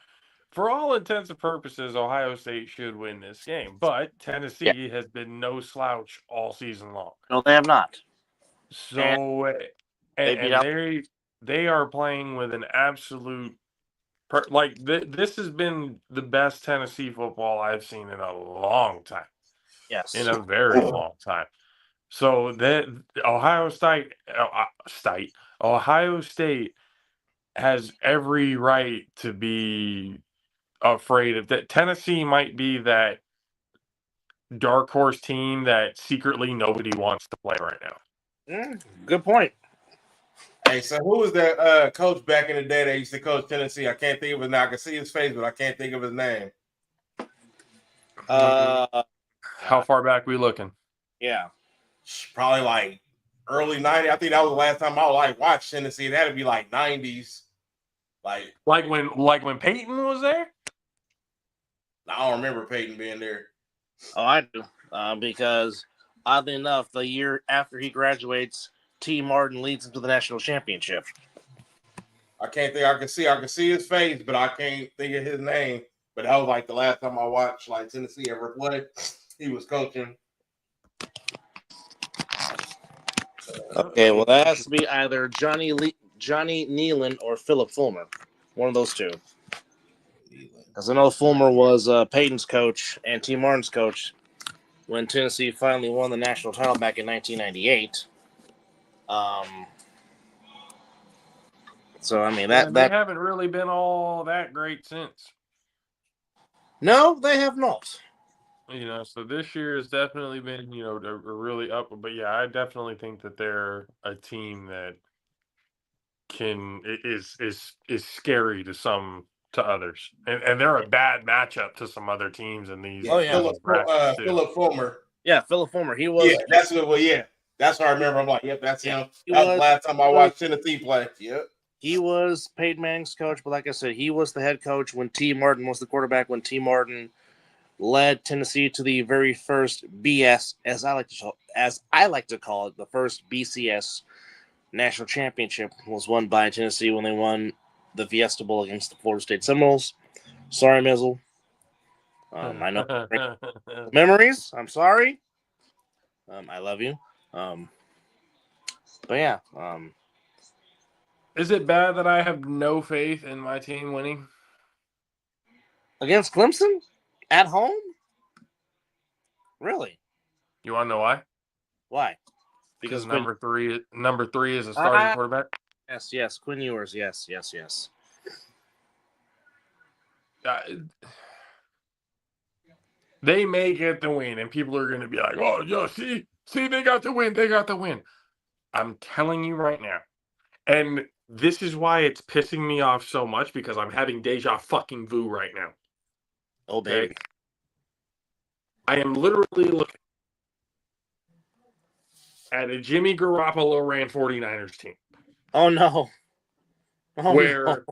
S2: For all intents and purposes, Ohio State should win this game. But Tennessee has been no slouch all season long.
S5: No, they have not.
S2: So, they are playing with an absolute this has been the best Tennessee football I've seen in a long time.
S5: Yes.
S2: In a very long time. So that Ohio State has every right to be afraid of that. Tennessee might be that dark horse team that secretly nobody wants to play right now.
S5: Good point.
S3: Hey, so who was that coach back in the day that used to coach Tennessee? I can't think of his name. I can see his face, but I can't think of his name.
S2: How far back we looking?
S5: Yeah.
S3: Probably like early 90s. I think that was the last time I watched Tennessee. It had to be like 90s. Like
S2: when Peyton was there?
S3: I don't remember Peyton being there.
S5: Oh, I do. Because oddly enough, the year after he graduates, T. Martin leads him to the national championship.
S3: I can't think. I can see his face, but I can't think of his name. But that was like the last time I watched Tennessee ever play. He was coaching.
S5: Okay, well that has to be either Johnny Nealon or Philip Fulmer. One of those two. Because I know Fulmer was Peyton's coach and T. Martin's coach when Tennessee finally won the national title back in 1998. So I mean
S2: Yeah, they
S5: that
S2: haven't really been all that great since.
S5: no, they have not.
S2: So this year has definitely been, a really up. But yeah, I definitely think that they're a team that is scary to others, and they're a bad matchup to some other teams in these
S3: Yeah,
S5: Oh, yeah.
S2: these brackets too.
S3: Philip Fulmer.
S5: Yeah, Philip Fulmer. He was.
S3: Yeah, that's what. Well, yeah, that's what I remember. I'm like, yep, that's
S5: Yeah,
S3: him.
S5: he
S3: That was the
S5: was-
S3: last time I watched Tennessee play. Yep.
S5: He was Peyton Manning's coach, but like I said, he was the head coach when T. Martin was the quarterback. When T. Martin led Tennessee to the very first BS, as I like to call it, the first BCS national championship was won by Tennessee when they won the Fiesta Bowl against the Florida State Seminoles. Sorry, Mizzle. I know memories. I'm sorry. I love you. But yeah.
S2: Is it bad that I have no faith in my team winning?
S5: Against Clemson at home? Really?
S2: You want to know why?
S5: Why?
S2: Because
S5: Quinn,
S2: number three is a starting quarterback.
S5: yes, Quinn Ewers, yes.
S2: They may get the win, and people are going to be like, "Oh, yeah, see, they got the win. I'm telling you right now, and this is why it's pissing me off so much because I'm having deja fucking vu right now.
S5: Oh, baby.
S2: Okay? I am literally looking at a Jimmy Garoppolo ran 49ers team.
S5: Oh, no.
S2: Where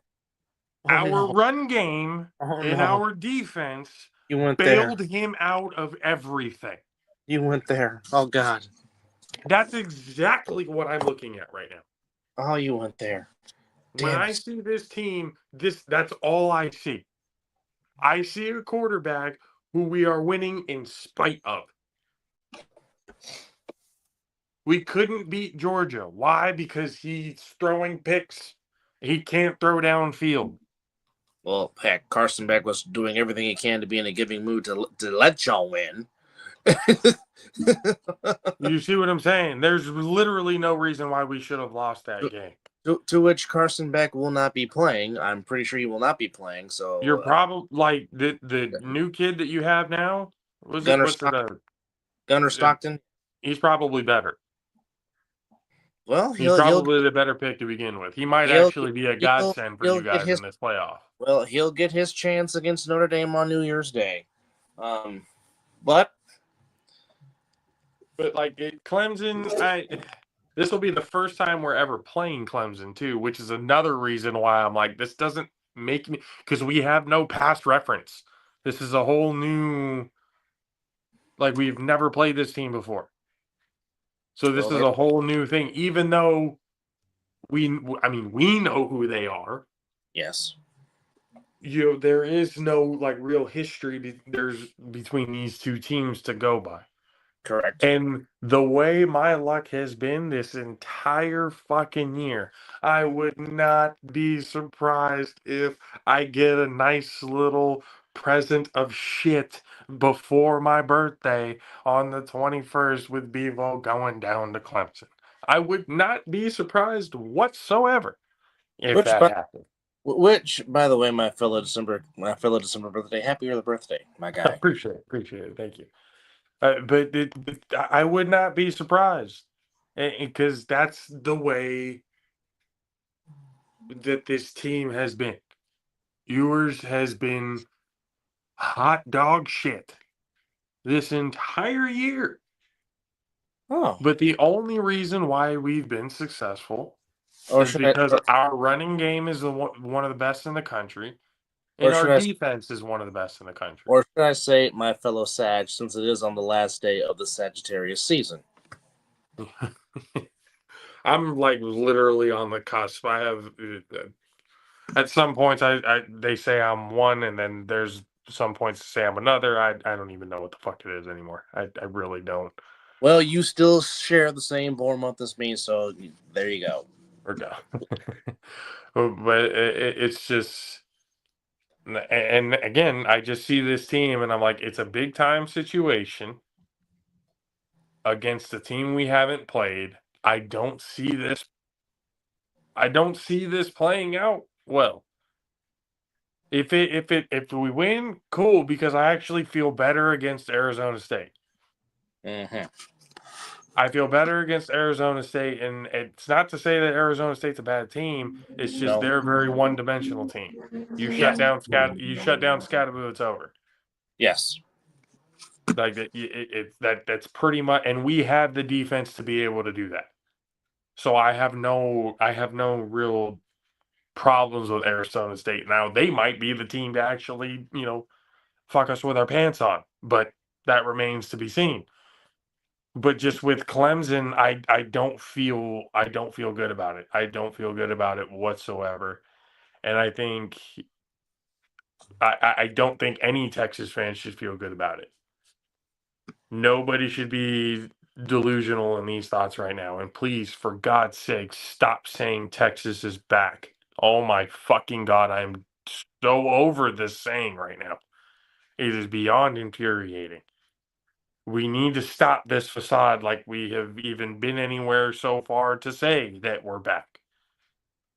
S2: our
S5: no.
S2: run game and
S5: No.
S2: our defense
S5: You went
S2: bailed
S5: there.
S2: him out of everything.
S5: You went there. Oh, God.
S2: That's exactly what I'm looking at right now.
S5: Oh, you went there.
S2: When I see this team, that's all I see. I see a quarterback who we are winning in spite of. We couldn't beat Georgia. Why? Because he's throwing picks. He can't throw downfield.
S5: Well, heck, Carson Beck was doing everything he can to be in a giving mood to let y'all win.
S2: You see what I'm saying? There's literally no reason why we should have lost that game.
S5: To which Carson Beck will not be playing. I'm pretty sure he will not be playing. So
S2: you're probably like the new kid that you have now.
S5: Gunnar Stockton.
S2: He's probably better.
S5: Well,
S2: he's probably the better pick to begin with. He might actually be a godsend for you guys in this playoff.
S5: Well, he'll get his chance against Notre Dame on New Year's Day. But
S2: like Clemson, this will be the first time we're ever playing Clemson too, which is another reason why I'm like, this doesn't make me, because we have no past reference. This is a whole new, like we've never played this team before. So this is a whole new thing, even though we know who they are.
S5: Yes.
S2: There is no like real history between these two teams to go by.
S5: Correct.
S2: And the way my luck has been this entire fucking year, I would not be surprised if I get a nice little present of shit before my birthday on the 21st with Bevo going down to Clemson. I would not be surprised whatsoever if that happened.
S5: Which, by the way, my fellow December birthday, happy early birthday, my guy.
S2: Appreciate it. Thank you. But I would not be surprised because that's the way that this team has been. Yours has been hot dog shit this entire year.
S5: Oh.
S2: But the only reason why we've been successful is because our running game is one of the best in the country. And our defense is one of the best in the country.
S5: Or should I say, my fellow Sag, since it is on the last day of the Sagittarius season.
S2: I'm like literally on the cusp. I have at some points they say I'm one, and then there's some points to say I'm another. I don't even know what the fuck it is anymore. I really don't.
S5: Well, you still share the same born month as me, so there you go.
S2: Or no. But it's just. And again, I just see this team, and I'm like, it's a big time situation against a team we haven't played. I don't see this. I don't see this playing out well. If we win, cool, because I actually feel better against Arizona State.
S5: Mm-hmm.
S2: I feel better against Arizona State, and it's not to say that Arizona State's a bad team. It's just
S5: No.
S2: they're a very one-dimensional team. You shut down Scatterboo, it's over.
S5: Yes.
S2: Like that's pretty much, and we have the defense to be able to do that. So I have no real problems with Arizona State. Now they might be the team to actually, fuck us with our pants on, but that remains to be seen. But just with Clemson, I don't feel good about it. I don't feel good about it whatsoever. And I think I don't think any Texas fans should feel good about it. Nobody should be delusional in these thoughts right now. And please, for God's sake, stop saying Texas is back. Oh my fucking God, I'm so over this saying right now. It is beyond infuriating. We need to stop this facade like we have even been anywhere so far to say that we're back.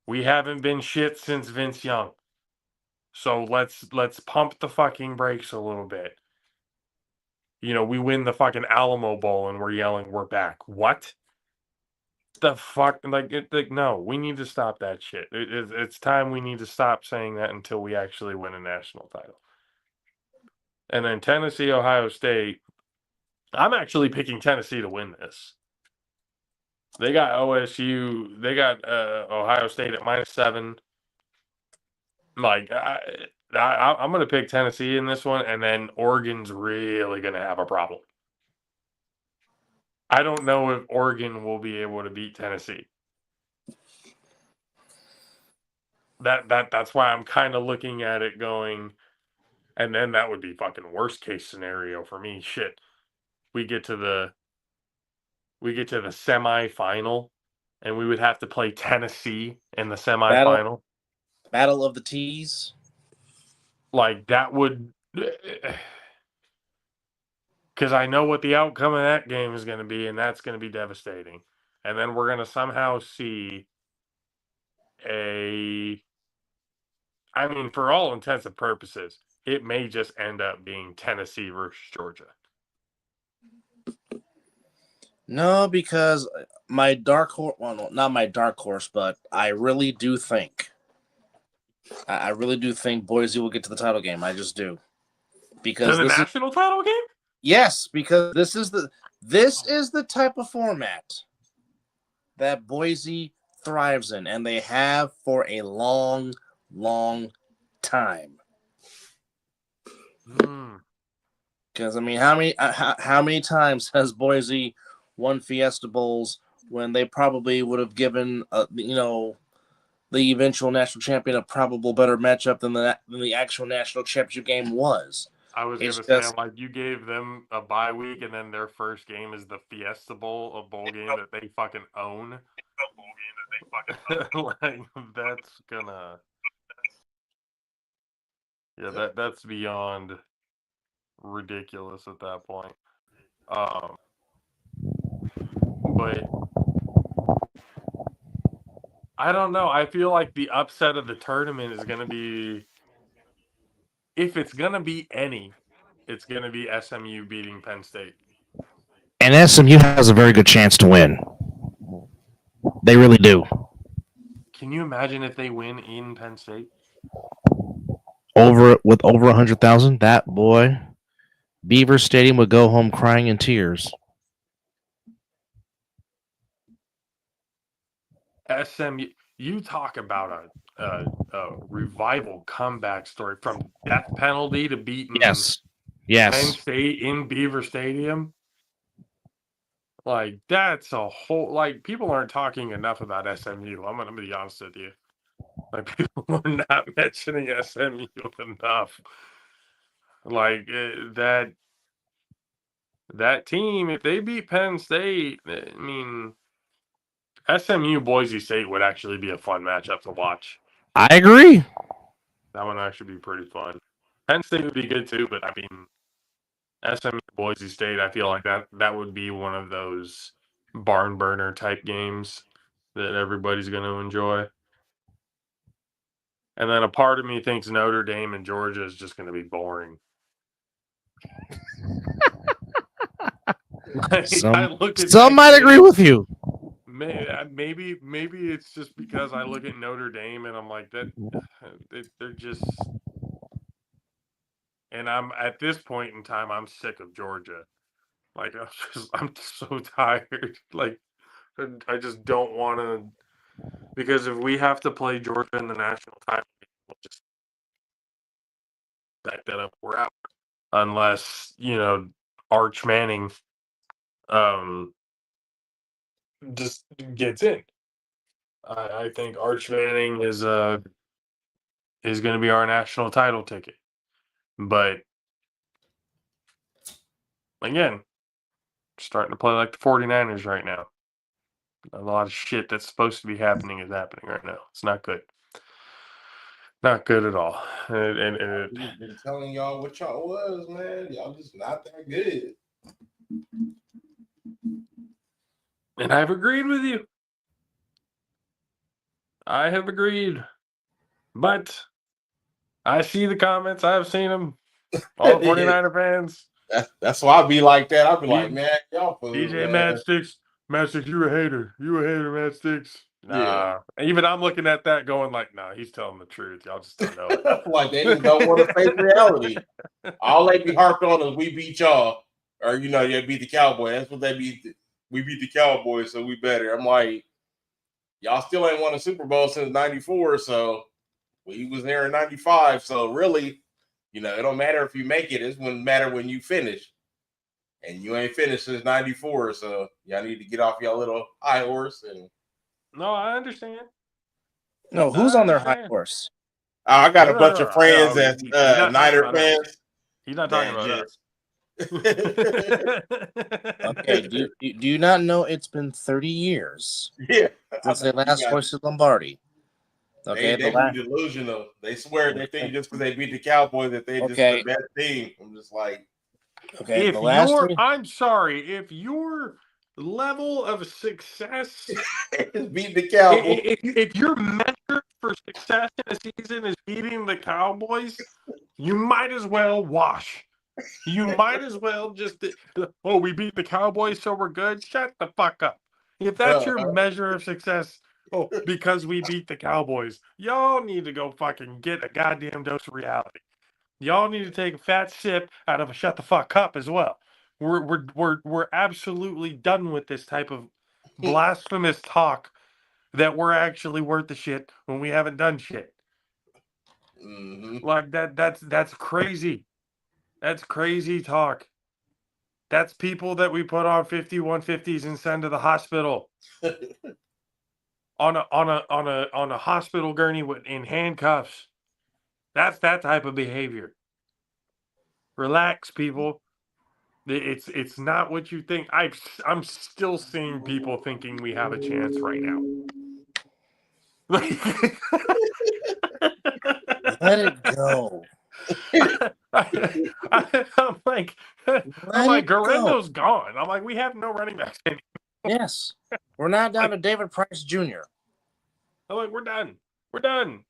S2: We haven't been shit since Vince Young. So let's pump the fucking brakes a little bit. We win the fucking Alamo Bowl and we're yelling we're back. What? The fuck? No, we need to stop that shit. It's time we need to stop saying that until we actually win a national title. And then Tennessee, Ohio State. I'm actually picking Tennessee to win this. They got OSU. They got Ohio State at -7. Like I'm going to pick Tennessee in this one, and then Oregon's really going to have a problem. I don't know if Oregon will be able to beat Tennessee. That's why I'm kind of looking at it going, and then that would be fucking worst case scenario for me. Shit, we get to the semifinal, and we would have to play Tennessee in the semifinal.
S5: Battle of the T's.
S2: Like that would, because I know what the outcome of that game is going to be, and that's going to be devastating. And then we're going to somehow see for all intents and purposes, it may just end up being Tennessee versus Georgia.
S5: No, because my dark horse, well, not my dark horse, but I really do think Boise will get to the title game. I just do. Because
S2: to the national title game?
S5: Yes, because this is the type of format that Boise thrives in, and they have for a long, long time. Because how many times has Boise won Fiesta Bowls when they probably would have given the eventual national champion a probable better matchup than the actual national championship game was?
S2: I was going to say, like, you gave them a bye week, and then their first game is the Fiesta Bowl, a bowl game that they fucking own. Like, that's gonna... Yeah, that's beyond ridiculous at that point. But I don't know. I feel like the upset of the tournament is going to be... If it's going to be any, it's going to be SMU beating Penn State.
S5: And SMU has a very good chance to win. They really do.
S2: Can you imagine if they win in Penn State?
S5: With over 100,000, that boy, Beaver Stadium would go home crying in tears.
S2: SMU, you talk about a revival comeback story from death penalty to beating
S5: Yes.
S2: Penn State in Beaver Stadium. Like, that's a whole... Like, people aren't talking enough about SMU. I'm going to be honest with you. Like, people are not mentioning SMU enough. Like, that team, if they beat Penn State, I mean, SMU Boise State would actually be a fun matchup to watch.
S5: I agree.
S2: That would actually be pretty fun. Penn State would be good too, but I mean, SMU Boise State, I feel like that would be one of those barn burner type games that everybody's going to enjoy. And then a part of me thinks Notre Dame and Georgia is just going to be boring.
S5: Some might agree with you.
S2: Maybe it's just because I look at Notre Dame and I'm like that they're just, and I'm at this point in time I'm sick of Georgia. Like I'm so tired. Like I just don't want to, because if we have to play Georgia in the national title, we'll just back that up. We're out unless Arch Manning just gets in. I think Arch Manning is going to be our national title ticket. But again, starting to play like the 49ers right now. A lot of shit that's supposed to be happening is happening right now. It's not good. Not good at all.
S3: I've been telling y'all what y'all was, man. Y'all just not that good.
S2: And I've agreed with you. I have agreed. But I see the comments. I've seen them. All the 49er fans.
S3: That's why I be like that. I'll be like, man, y'all fools,
S2: DJ
S3: man.
S2: Matt Sticks, you a hater. You a hater, Matt Sticks. Nah. Yeah. Even I'm looking at that going like, nah, he's telling the truth. Y'all just don't know it.
S3: Like they just don't want to face reality. All they be harped on is we beat y'all. Or, you beat the Cowboys. That's what they beat. We beat the Cowboys, so we better. I'm like, y'all still ain't won a Super Bowl since 94, so we was there in 95. So really, it don't matter if you make it. It wouldn't matter when you finish. And you ain't finished since 94, so y'all need to get off your little high horse. And
S2: no, I understand.
S5: No, who's on their high horse?
S3: I got a bunch of friends that's Niner fans.
S2: He's not talking about us.
S5: Okay, do you not know it's been 30 years since they last hoisted Lombardi? Okay,
S3: they be delusional. They swear they think just because they beat the Cowboys that they just the best team. I'm just like,
S5: okay.
S2: I'm sorry, if your level of success
S3: is beating the Cowboys,
S2: if your measure for success in a season is beating the Cowboys, you might as well wash. You might as well just, we beat the Cowboys, so we're good. Shut the fuck up. If that's your measure of success, because we beat the Cowboys, y'all need to go fucking get a goddamn dose of reality. Y'all need to take a fat sip out of a shut the fuck up as well. We're absolutely done with this type of blasphemous talk that we're actually worth the shit when we haven't done shit.
S3: Mm-hmm.
S2: Like that's crazy. That's crazy talk. That's people that we put on 5150s and send to the hospital on a hospital gurney in handcuffs. That's that type of behavior. Relax, people. It's not what you think. I'm still seeing people thinking we have a chance right now.
S5: Let it go.
S2: I'm like, Garendo's gone. I'm like, we have no running backs anymore.
S5: Yes, we're not down to David Price Jr.
S2: I'm like, we're done. We're done.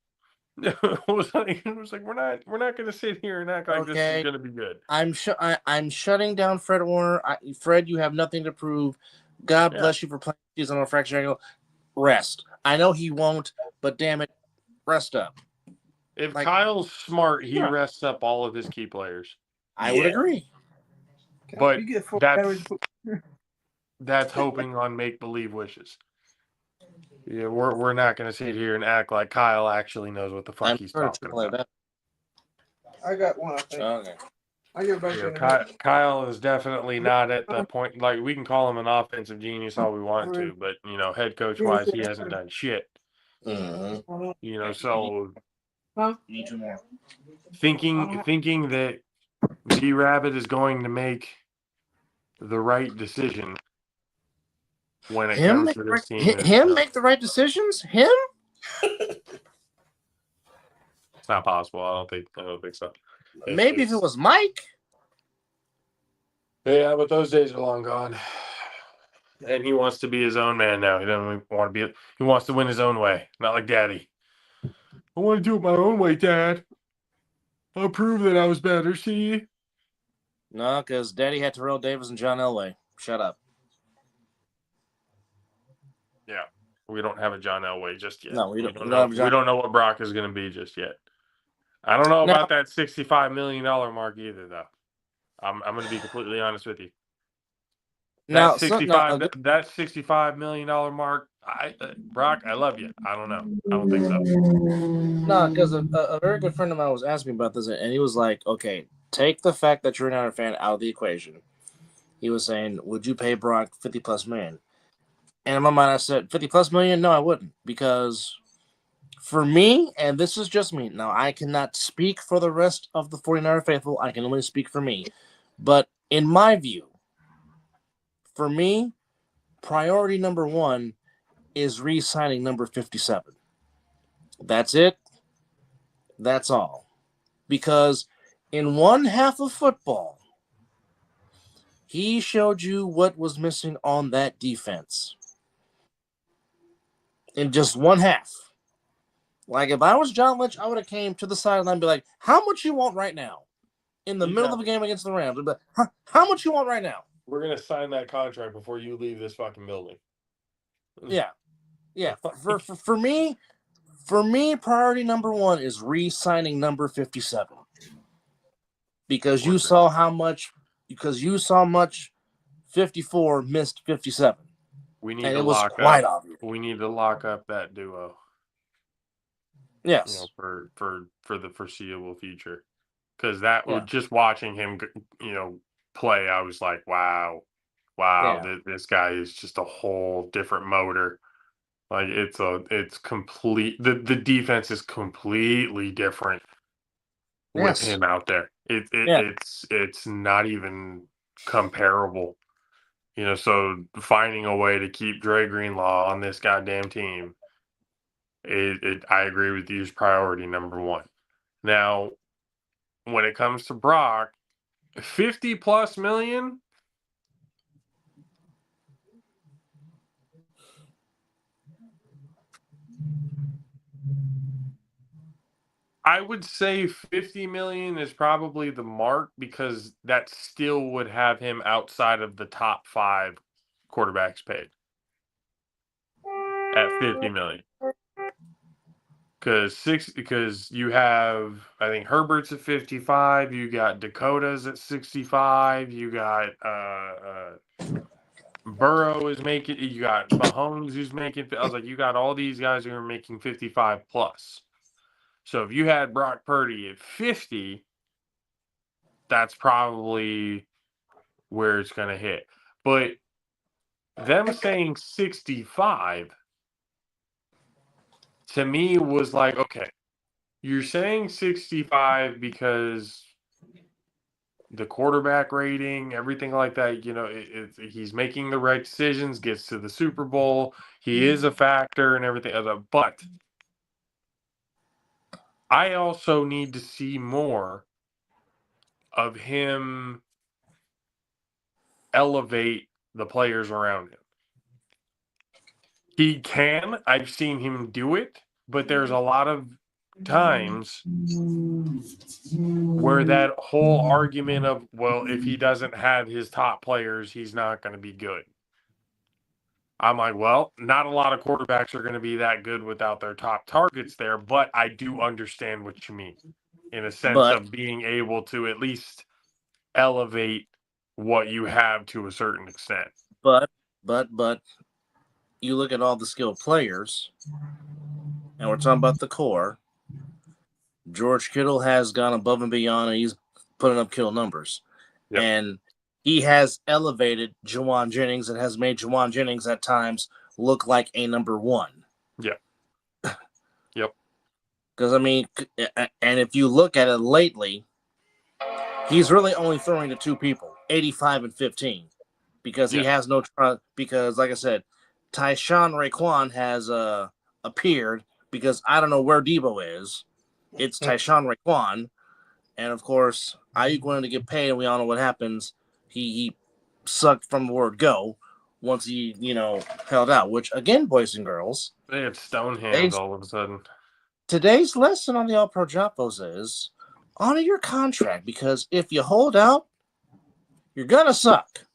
S2: It was like we're not going to sit here and act like this is going to be good.
S5: I'm shutting down Fred Warner. Fred, you have nothing to prove. God bless you for playing season on a fracture ankle. Rest. I know he won't, but damn it, rest up.
S2: If Kyle's smart, he rests up all of his key players.
S5: I would agree.
S2: But that's hoping on make-believe wishes. Yeah, we're not going to sit here and act like Kyle actually knows what the fuck he's talking about.
S6: I got one, I think.
S5: Okay.
S6: I get back
S2: Kyle is definitely not at the point. Like, we can call him an offensive genius all we want to, but head coach wise, he hasn't done shit.
S5: Mm-hmm.
S2: So
S5: Need two more.
S2: thinking that B Rabbit is going to make the right decision when it comes to this team.
S5: Him make the right decisions? Him?
S2: It's not possible. I don't think so.
S5: Maybe if it was Mike.
S2: Yeah, but those days are long gone. And he wants to be his own man now. He doesn't want to be. He wants to win his own way, not like Daddy. I want to do it my own way, Dad. I'll prove that I was better. See?
S5: No, because Daddy had Terrell Davis and John Elway. Shut up.
S2: Yeah, we don't have a John Elway just yet.
S5: No, we don't
S2: know.
S5: have John-
S2: We don't know what Brock is going to be just yet. I don't know
S5: Now-
S2: about that $65 million mark either, though. I'm going to be completely honest with you.
S5: Now,
S2: That $65 million mark, Brock, I love you. I don't know. I don't think so.
S5: No, because a very good friend of mine was asking me about this, and he was like, okay, take the fact that you're an Iron fan out of the equation. He was saying, would you pay Brock $50+ million? And in my mind, I said, $50+ million? No, I wouldn't. Because for me, and this is just me, now I cannot speak for the rest of the 49er faithful. I can only speak for me. But in my view, for me, priority number one is re-signing number 57. That's it. That's all. Because in one half of football, he showed you what was missing on that defense. In just one half. Like, if I was John Lynch, I would have came to the sideline and be like, how much you want right now? In the middle of a game against the Rams. I'd be like, how much you want right now?
S2: We're going to sign that contract before you leave this fucking building.
S5: Yeah. Yeah. For me, priority number one is re-signing number 57. Because you saw much 54 missed 57.
S2: We need
S5: and
S2: to
S5: it was
S2: lock
S5: quite
S2: up.
S5: obvious.
S2: We need to lock up that duo.
S5: Yes.
S2: For the foreseeable future, because that would just watching him, play. I was like, wow, this guy is just a whole different motor. Like it's complete. The defense is completely different with him out there. It's not even comparable. So finding a way to keep Dre Greenlaw on this goddamn team, I agree with you, is priority number one. Now, when it comes to Brock, $50+ million. I would say $50 million is probably the mark, because that still would have him outside of the top 5 quarterbacks paid at $50 million. Because you have, I think Herbert's at 55, you got Dakota's at 65, you got Burrow is making, you got Mahomes who's making. I was like, you got all these guys who are making 55+. So if you had Brock Purdy at 50, that's probably where it's going to hit. But them saying 65 to me was like, okay, you're saying 65 because the quarterback rating, everything like that, he's making the right decisions, gets to the Super Bowl, he is a factor and everything. But I also need to see more of him elevate the players around him. He can. I've seen him do it, but there's a lot of times where that whole argument of, well, if he doesn't have his top players, he's not going to be good. I'm like, well, not a lot of quarterbacks are going to be that good without their top targets there, but I do understand what you mean in a sense of being able to at least elevate what you have to a certain extent.
S5: But you look at all the skilled players, and we're talking about the core. George Kittle has gone above and beyond, and he's putting up kill numbers. Yep. And he has elevated Juwan Jennings and has made Juwan Jennings at times look like a number one.
S2: Yeah. Yep.
S5: Because, and if you look at it lately, he's really only throwing to 2 people, 85 and 15, because he has no because, like I said, Tyshawn Raekwon has appeared, because I don't know where Debo is. It's Tyshawn Raekwon. And, of course, Ayuk wanted to get paid, and we all know what happens. He sucked from the word go. once he, held out. Which, again, boys and girls,
S2: They had stone hands all of a sudden.
S5: today's lesson on the All-Pro JAFFOs is honor your contract, because if you hold out, you're gonna suck.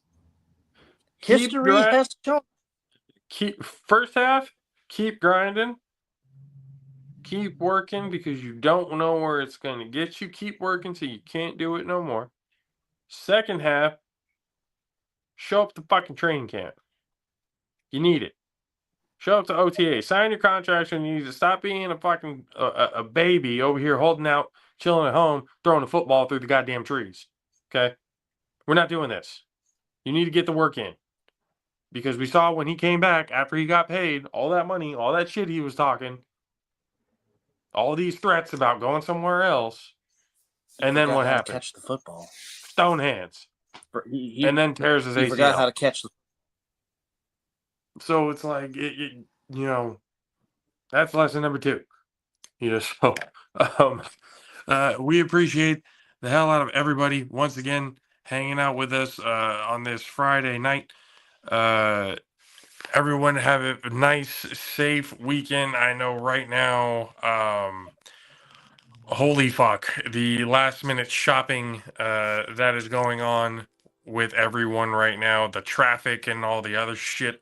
S5: History has shown.
S2: First half, keep grinding. Keep working because you don't know where it's going to get you. Keep working till you can't do it no more. Second half, show up to fucking training camp. You need it. Show up to OTA. Sign your contract, and you need to stop being a fucking a baby over here holding out, chilling at home, throwing a football through the goddamn trees. Okay? We're not doing this. You need to get the work in. Because we saw when he came back after he got paid all that money, all that shit he was talking, all these threats about going somewhere else, and then what happened?
S5: Catch the football.
S2: Stone hands. And then tears his ACL.
S5: He forgot how to catch the.
S2: So it's like, that's lesson number 2. So we appreciate the hell out of everybody once again hanging out with us on this Friday night. Everyone have a nice, safe weekend. I know right now, holy fuck, the last minute shopping that is going on with everyone right now, the traffic and all the other shit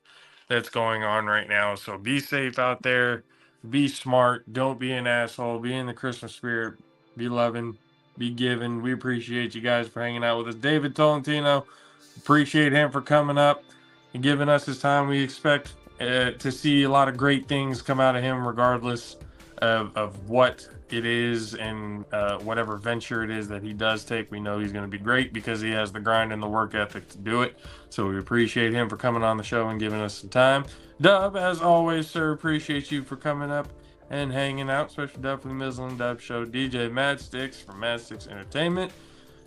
S2: that's going on right now. So be safe out there, be smart, don't be an asshole, be in the Christmas spirit, be loving, be giving. We appreciate you guys for hanging out with us. David Tolentino, appreciate him for coming up and giving us his time. We expect to see a lot of great things come out of him, regardless of what it is and whatever venture it is that he does take. We know he's going to be great because he has the grind and the work ethic to do it. So we appreciate him for coming on the show and giving us some time. Dub, as always, sir, appreciate you for coming up and hanging out, especially Dub from the Mizzle and Dub Show. DJ Mad Sticks from Mad Sticks Entertainment.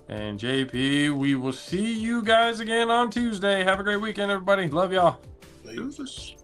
S2: And JP, we will see you guys again on Tuesday. Have a great weekend, everybody. Love y'all.
S3: Deuces.